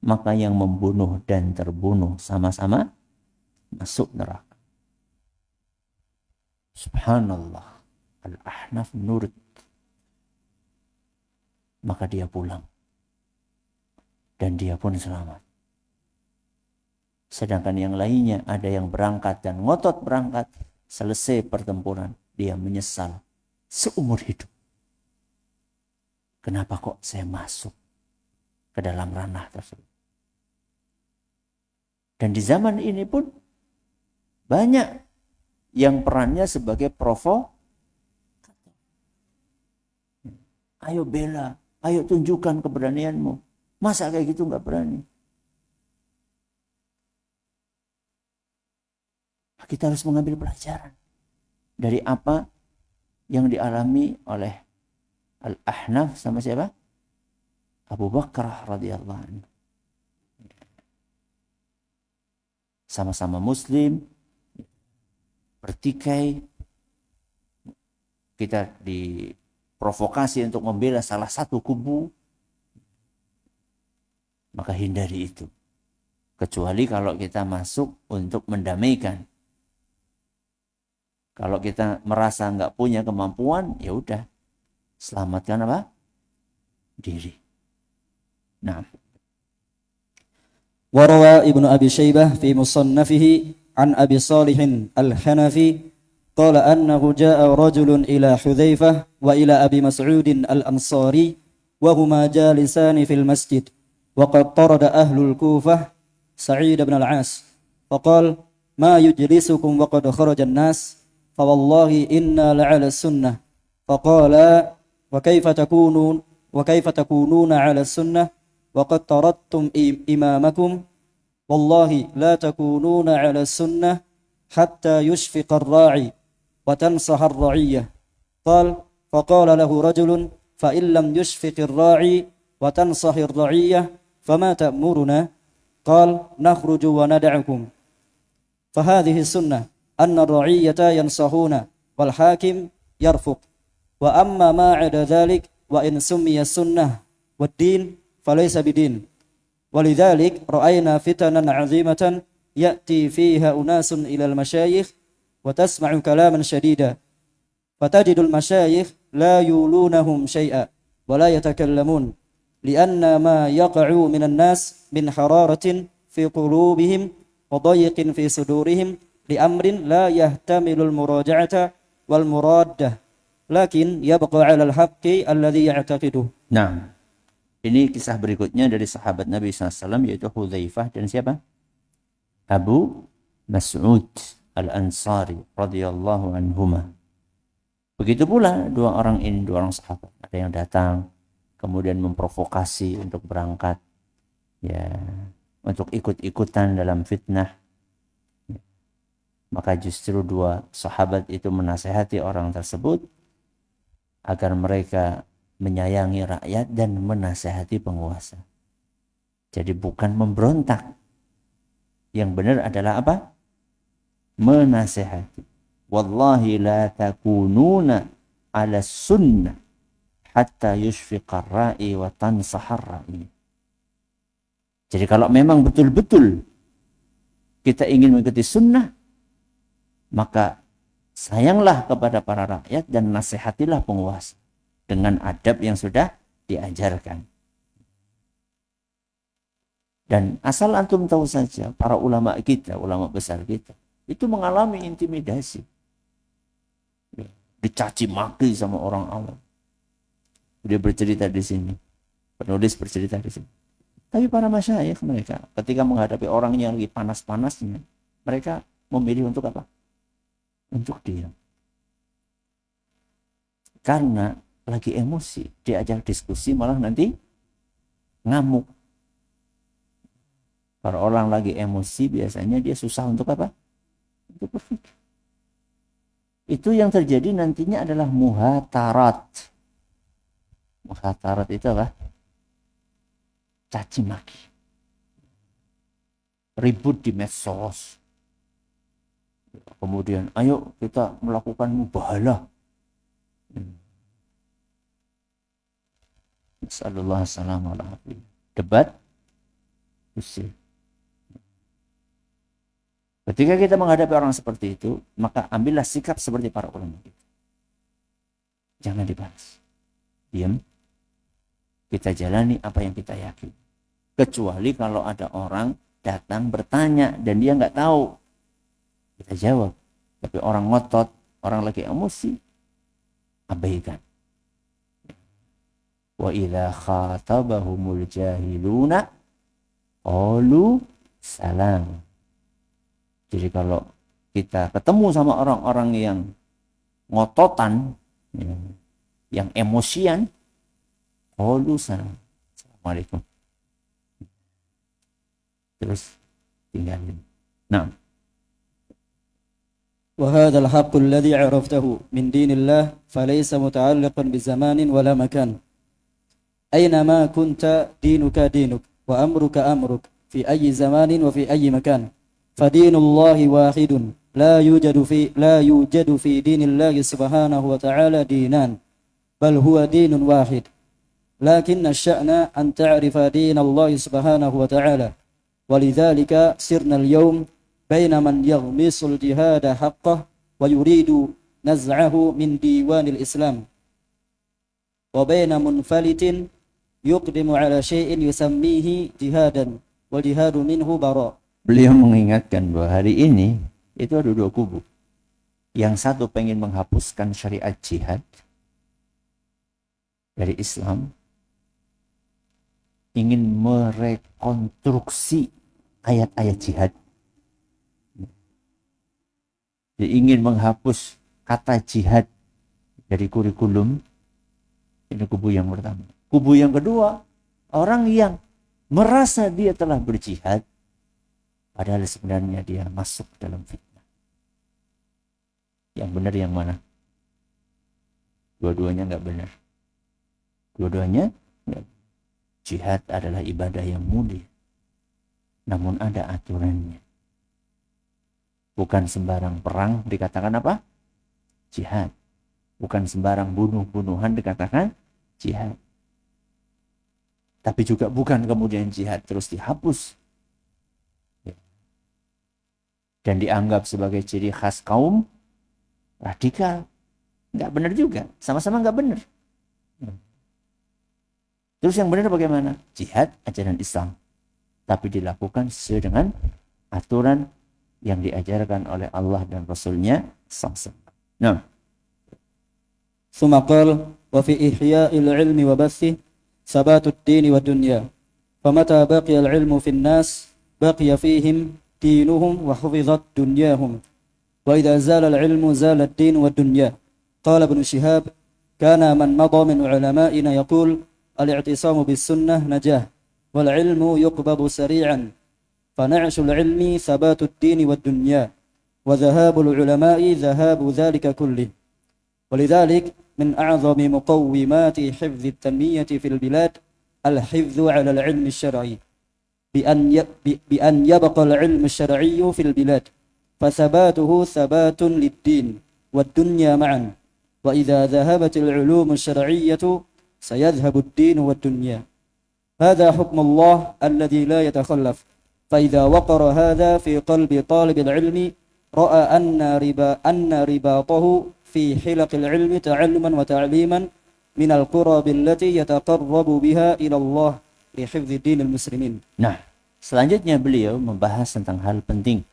Speaker 2: maka yang membunuh dan terbunuh sama-sama masuk neraka. Subhanallah. Al-Ahnaf nurut. Maka dia pulang. Dan dia pun selamat. Sedangkan yang lainnya ada yang berangkat dan ngotot berangkat. Selesai pertempuran, dia menyesal seumur hidup. Kenapa kok saya masuk ke dalam ranah tersebut? Dan di zaman ini pun banyak yang perannya sebagai provokator. Ayo bela, ayo tunjukkan keberanianmu. Masa kayak gitu nggak berani? Kita harus mengambil pelajaran dari apa yang dialami oleh Al-Ahnaf sama siapa? Abu Bakrah radhiyallahu anhu. Sama-sama muslim, bertikai, kita diprovokasi untuk membela salah satu kubu, maka hindari itu. Kecuali kalau kita masuk untuk mendamaikan. Kalau kita merasa nggak punya kemampuan, ya udah, selamatkan apa? Diri. Nah.
Speaker 1: وروى ابن أبي شيبة في مصنفه عن أبي صالح الحنفي قال أنه جاء رجل إلى حذيفة وإلى أبي مسعود الأنصاري وهما جالسان في المسجد وقد طرد أهل الكوفة سعيد بن العاص فقال ما يجلسكم وقد خرج الناس فوالله إنا لعلى السنة فقال وكيف تكونون على السنة وقد طردتم إمامكم والله لا تكونون على السنة حتى يشفق الراعي وتنصح الرعية فقال له رجل فإن لم يشفق الراعي وتنصح الرعية فما تأمرنا قال نخرج وندعكم فهذه السنة أن الرعية ينصحون والحاكم يرفق وأما ما عدا ذلك وإن سمي السنة والدين فليس بدين ولذلك رأينا فتنا عظيمة يأتي فيها أناس إلى المشايخ وتسمع كلاما شديدا فتجد المشايخ لا يولونهم شيئا ولا يتكلمون لأن ما يقع من الناس من حرارة في قلوبهم وضيق في صدورهم li'amrin la yahtamilul muraja'ata wal muraddah lakin yabqa 'alal haqqi alladhi ya'taqiduh.
Speaker 2: Nah, ini kisah berikutnya dari sahabat Nabi SAW, yaitu Hudzaifah dan siapa? Abu Mas'ud Al-Ansari radhiyallahu anhuma. Begitu pula dua orang ini, dua orang sahabat. Ada yang datang kemudian memprovokasi untuk berangkat, ya, untuk ikut-ikutan dalam fitnah. Maka justru dua sahabat itu menasihati orang tersebut agar mereka menyayangi rakyat dan menasihati penguasa. Jadi bukan memberontak. Yang benar adalah apa? Menasihati. Wallahi la takununa ala sunnah hatta yushfiqar ra'i wa tansahar ra'i. Jadi kalau memang betul-betul kita ingin mengikuti sunnah, maka sayanglah kepada para rakyat dan nasihatilah penguasa dengan adab yang sudah diajarkan. Dan asal antum tahu saja, para ulama kita, ulama besar kita, itu mengalami intimidasi. Dicaci maki sama orang awam. Dia bercerita di sini. Penulis bercerita di sini. Tapi para masyayikh mereka, ketika menghadapi orang yang lagi panas-panasnya, mereka memilih untuk apa? Untuk diam. Karena lagi emosi, diajak diskusi malah nanti ngamuk. Kalau orang lagi emosi biasanya dia susah untuk apa? Untuk berpikir. Itu yang terjadi nantinya adalah muhatarat. Muhatarat itu apa? Caci maki. Ribut di medsos. Kemudian ayo kita melakukan mubahalah. Sallallahu alaihi wasallam. Debat. Usir. Ketika kita menghadapi orang seperti itu, maka ambillah sikap seperti para ulama kita. Jangan dibahas. Diam. Kita jalani apa yang kita yakin. Kecuali kalau ada orang datang bertanya dan dia nggak tahu, kita jawab. Tapi orang ngotot, orang lagi emosi, abaikan. Wa idza khatabahumul jahiluna qalu salam. Jadi kalau kita ketemu sama orang-orang yang ngototan, yang emosian, qalu salam. Assalamualaikum. Terus tinggalin. Nah.
Speaker 1: وهذا الحق الذي عرفته من دين الله فليس متعلقا بزمان ولا مكان. أينما كنت دينك دينك وأمرك أمرك في أي زمان وفي أي مكان. فدين الله واحد لا يوجد في دين الله سبحانه وتعالى دينان بل هو دين واحد. لكن الشأن أن تعرف دين الله سبحانه وتعالى. ولذلك سرنا اليوم بين من يغمس الجهاد حقه ويريد نزعه من ديوان الإسلام وبين منفلت يقدم على شيء يسميه جهادا والجهاد منه براء.
Speaker 2: Beliau mengingatkan bahwa hari ini itu ada dua kubu. Yang satu pengen menghapuskan syariat jihad dari Islam, ingin merekonstruksi ayat-ayat jihad. Dia ingin menghapus kata jihad dari kurikulum. Ini kubu yang pertama. Kubu yang kedua, orang yang merasa dia telah berjihad, padahal sebenarnya dia masuk dalam fitnah. Yang benar yang mana? Dua-duanya nggak benar. Dua-duanya nggak. Jihad adalah ibadah yang mulia, namun ada aturannya. Bukan sembarang perang dikatakan apa? Jihad. Bukan sembarang bunuh-bunuhan dikatakan jihad. Tapi juga bukan kemudian jihad terus dihapus dan dianggap sebagai ciri khas kaum radikal. Nggak benar juga. Sama-sama nggak benar. Terus yang benar bagaimana? Jihad ajaran Islam. Tapi dilakukan sesuai dengan aturan yang diajarkan oleh Allah dan Rasulnya SAW. Nah,
Speaker 1: ثم قال وفي إحياء العلم وبثه ثبات الدين والدنيا فمتى بقي العلم في الناس بقي فيهم دينهم وحفظت دنياهم وإذا زال العلم زال الدين والدنيا. قال ابن شهاب كان من مضى من علمائنا يقول الاعتصام بالسنة نجاه والعلم يقبض سريعا فنعش العلم ثبات الدين والدنيا وذهاب العلماء ذهاب ذلك كله. ولذلك من أعظم مقومات حفظ التنمية في البلاد الحفظ على العلم الشرعي بأن يبقى العلم الشرعي في البلاد فثباته ثبات للدين والدنيا معا وإذا ذهبت العلوم الشرعية سيذهب الدين والدنيا. هذا حكم الله الذي لا يتخلف. فإذا وقر هذا في قلب طالب العلم رأى أن رباطه في حلق العلم تعلما وتعليما من القرب التي يتقرب بها إلى الله لحفظ دين المسلمين.
Speaker 2: Nah, selanjutnya beliau membahas tentang hal penting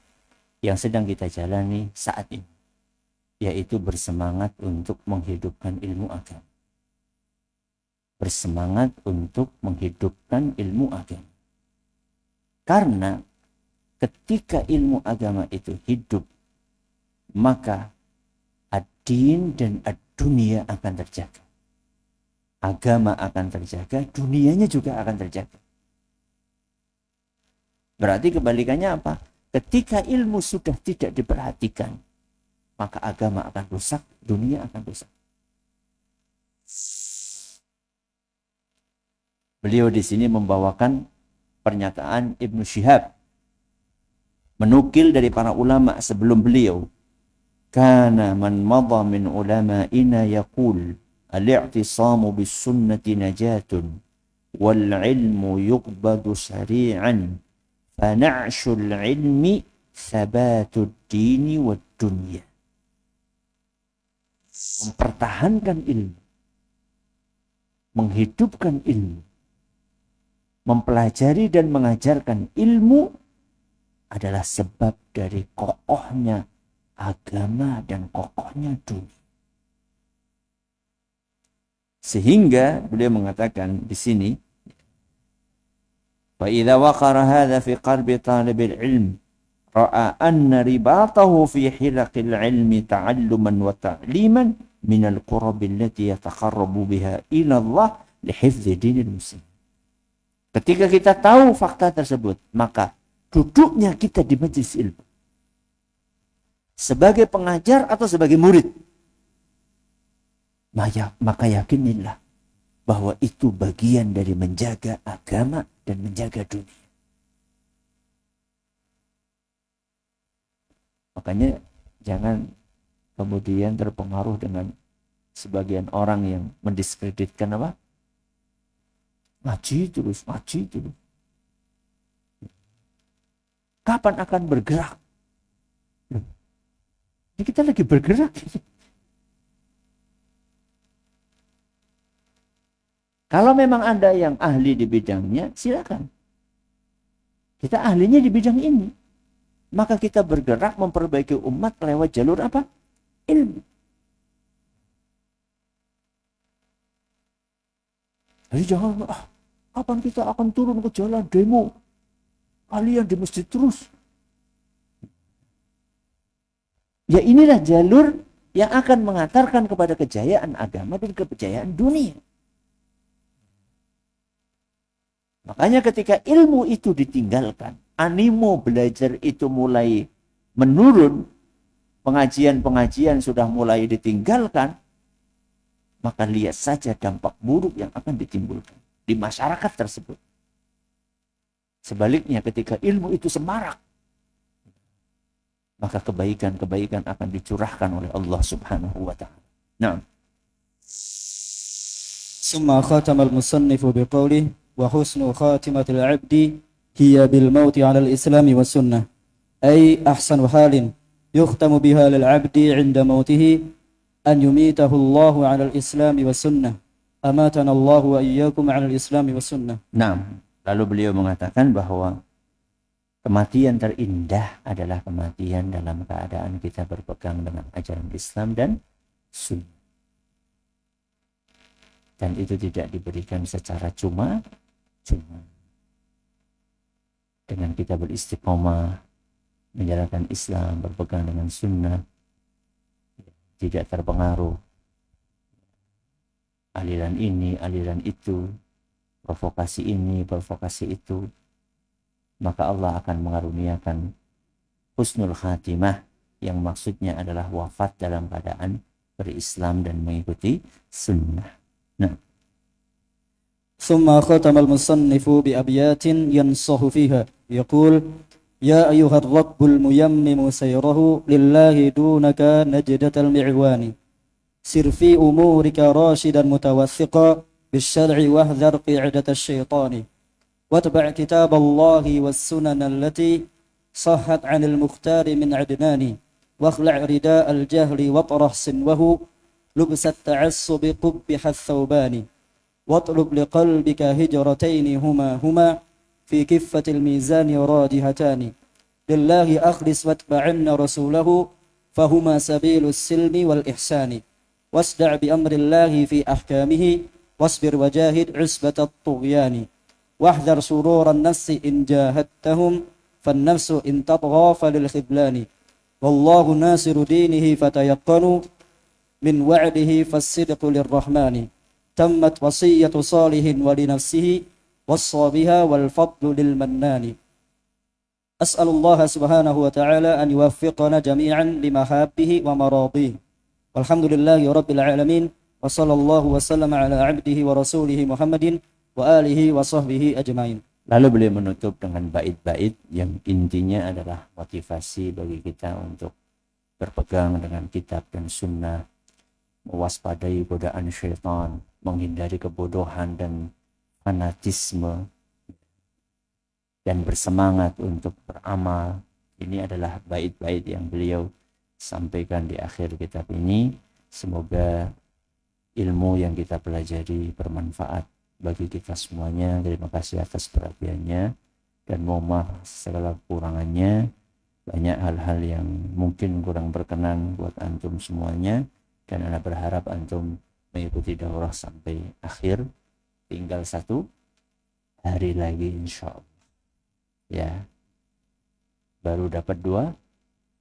Speaker 2: yang sedang kita jalani saat ini, yaitu bersemangat untuk menghidupkan ilmu agama. Bersemangat untuk menghidupkan ilmu agama. Karena ketika ilmu agama itu hidup, maka ad-din dan ad-dunia akan terjaga. Agama akan terjaga, dunianya juga akan terjaga. Berarti kebalikannya apa? Ketika ilmu sudah tidak diperhatikan, maka agama akan rusak, dunia akan rusak. Beliau di sini membawakan pernyataan Ibnu Syihab, menukil dari para ulama sebelum beliau. Kana man madha min ulama'ina yaqul al-i'tisamu bis sunnati najatun wal ilmu yuqbadu sari'an fa na'shul ilmi thabatud dini wad dunya. Mempertahankan ilmu, menghidupkan ilmu, mempelajari dan mengajarkan ilmu adalah sebab dari kokohnya agama dan kokohnya dunia. Sehingga beliau mengatakan di sini, fa idza waqara hadza fi qalbi talibil ilm ra'a anna ribatahu fi hilaqil ilmi ta'alluman wa ta'liman min al-qurab allati yataqarrabu biha ila Allah li hifdzi dinil muslim. Ketika kita tahu fakta tersebut, maka duduknya kita di majelis ilmu sebagai pengajar atau sebagai murid, maka yakinilah bahwa itu bagian dari menjaga agama dan menjaga dunia. Makanya jangan kemudian terpengaruh dengan sebagian orang yang mendiskreditkan apa? Ngaji terus. Kapan akan bergerak? Ini kita lagi bergerak. Kalau memang Anda yang ahli di bidangnya, silakan. Kita ahlinya di bidang ini. Maka kita bergerak memperbaiki umat lewat jalur apa? Ilmu. Jadi jangan, kapan kita akan turun ke jalan demo? Kalian di masjid terus. Ya inilah jalur yang akan mengantarkan kepada kejayaan agama dan kejayaan dunia. Makanya ketika ilmu itu ditinggalkan, animo belajar itu mulai menurun, pengajian-pengajian sudah mulai ditinggalkan, maka lihat saja dampak buruk yang akan ditimbulkan di masyarakat tersebut. Sebaliknya ketika ilmu itu semarak, maka kebaikan-kebaikan akan dicurahkan oleh Allah Subhanahu wa ta'ala. Nah.
Speaker 1: Summa khatamal musannifu biqawlih wa husnu khatimatil abdi hiya bil mauti ala al-islami wa sunnah. Ay ahsanu halin yukhtamu biha lil abdi 'inda mautihi an yumitahu Allah ala al-islami wa sunnah. Amatana Allah wa iyyakum ala al-islami wa sunnah.
Speaker 2: Nah, lalu beliau mengatakan bahwa Kematian terindah adalah kematian dalam keadaan kita berpegang dengan ajaran Islam dan sunnah. Dan itu tidak diberikan secara cuma. Dengan kita beristiqomah, menjalankan Islam, berpegang dengan sunnah, tidak terpengaruh aliran ini, aliran itu, provokasi ini, provokasi itu, maka Allah akan mengaruniakan husnul khatimah, yang maksudnya adalah wafat dalam keadaan berislam dan mengikuti sunnah. Nah,
Speaker 1: ثم ختم المصنف بأبيات ينصح فيها يقول يا أيها الرب الميمم سيره لله دونك نجدة المعوان سر في أمورك راشدا متوثقا بالشرع واحذر قعدة الشيطان واتبع كتاب الله والسنن التي صحت عن المختار من عدنان واخلع رداء الجهل واطرح سنوه لبس التعصب قبح الثوبان واطلب لقلبك هجرتين هما في كفة الميزان رادهتان لله أخلص واتبعن رسوله فهما سبيل السلم والإحسان واسدع بأمر الله في أحكامه واصبر وجاهد عصبة الطغيان واحذر شرور النفس إن جاهدتهم فالنفس إن تطغى فللخذلان والله ناصر دينه فتيقنوا من وعده فالصدق للرحمن تمت وصية صالح ولنفسه وصى بها والفضل للمنان أسأل الله سبحانه وتعالى أن يوفقنا جميعا لمحابه ومراضيه والحمد لله رب العالمين وصلى الله وسلم على عبده ورسوله محمد وآله وصحبه أجمعين.
Speaker 2: Lalu beliau menutup dengan bait-bait yang intinya adalah motivasi bagi kita untuk berpegang dengan kitab dan sunnah, mewaspadai godaan syaitan, menghindari kebodohan dan fanatisme, dan bersemangat untuk beramal. Ini adalah bait-bait yang beliau sampaikan di akhir kitab ini. Semoga ilmu yang kita pelajari bermanfaat bagi kita semuanya. Terima kasih atas perhatiannya dan mohon maaf segala kekurangannya. Banyak hal-hal yang mungkin kurang berkenan buat antum semuanya, dan ana berharap antum mengikuti daurah sampai akhir. Tinggal 1 hari lagi insyaallah. Ya, baru dapat 2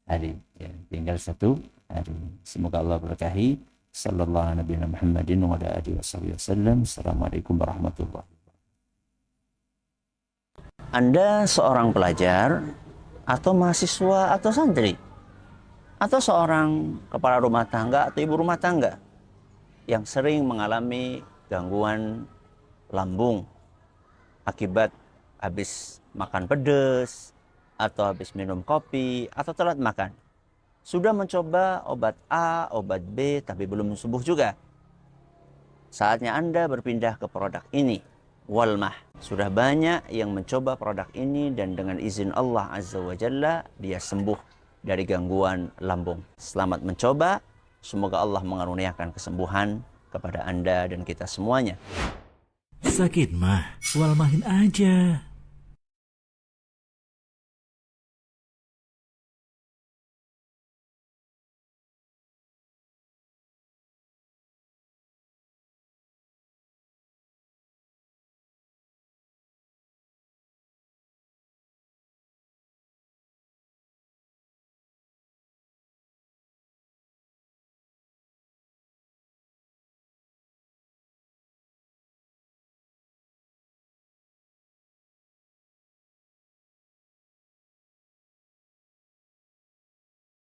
Speaker 2: hari. Ya, tinggal 1 hari. Semoga Allah berkahi. Sallallahu alaihi Muhammadin wa ala alihi wasallam. Assalamualaikum warahmatullahi wabarakatuh. Anda seorang pelajar atau mahasiswa atau santri, atau seorang kepala rumah tangga atau ibu rumah tangga yang sering mengalami gangguan lambung akibat habis makan pedas atau habis minum kopi atau telat makan. Sudah mencoba obat A, obat B, tapi belum sembuh juga. Saatnya Anda berpindah ke produk ini, Walmah. Sudah banyak yang mencoba produk ini dan dengan izin Allah Azza wa Jalla dia sembuh dari gangguan lambung. Selamat mencoba, semoga Allah mengaruniakan kesembuhan kepada Anda dan kita semuanya.
Speaker 3: Sakit mah, Walmahin aja.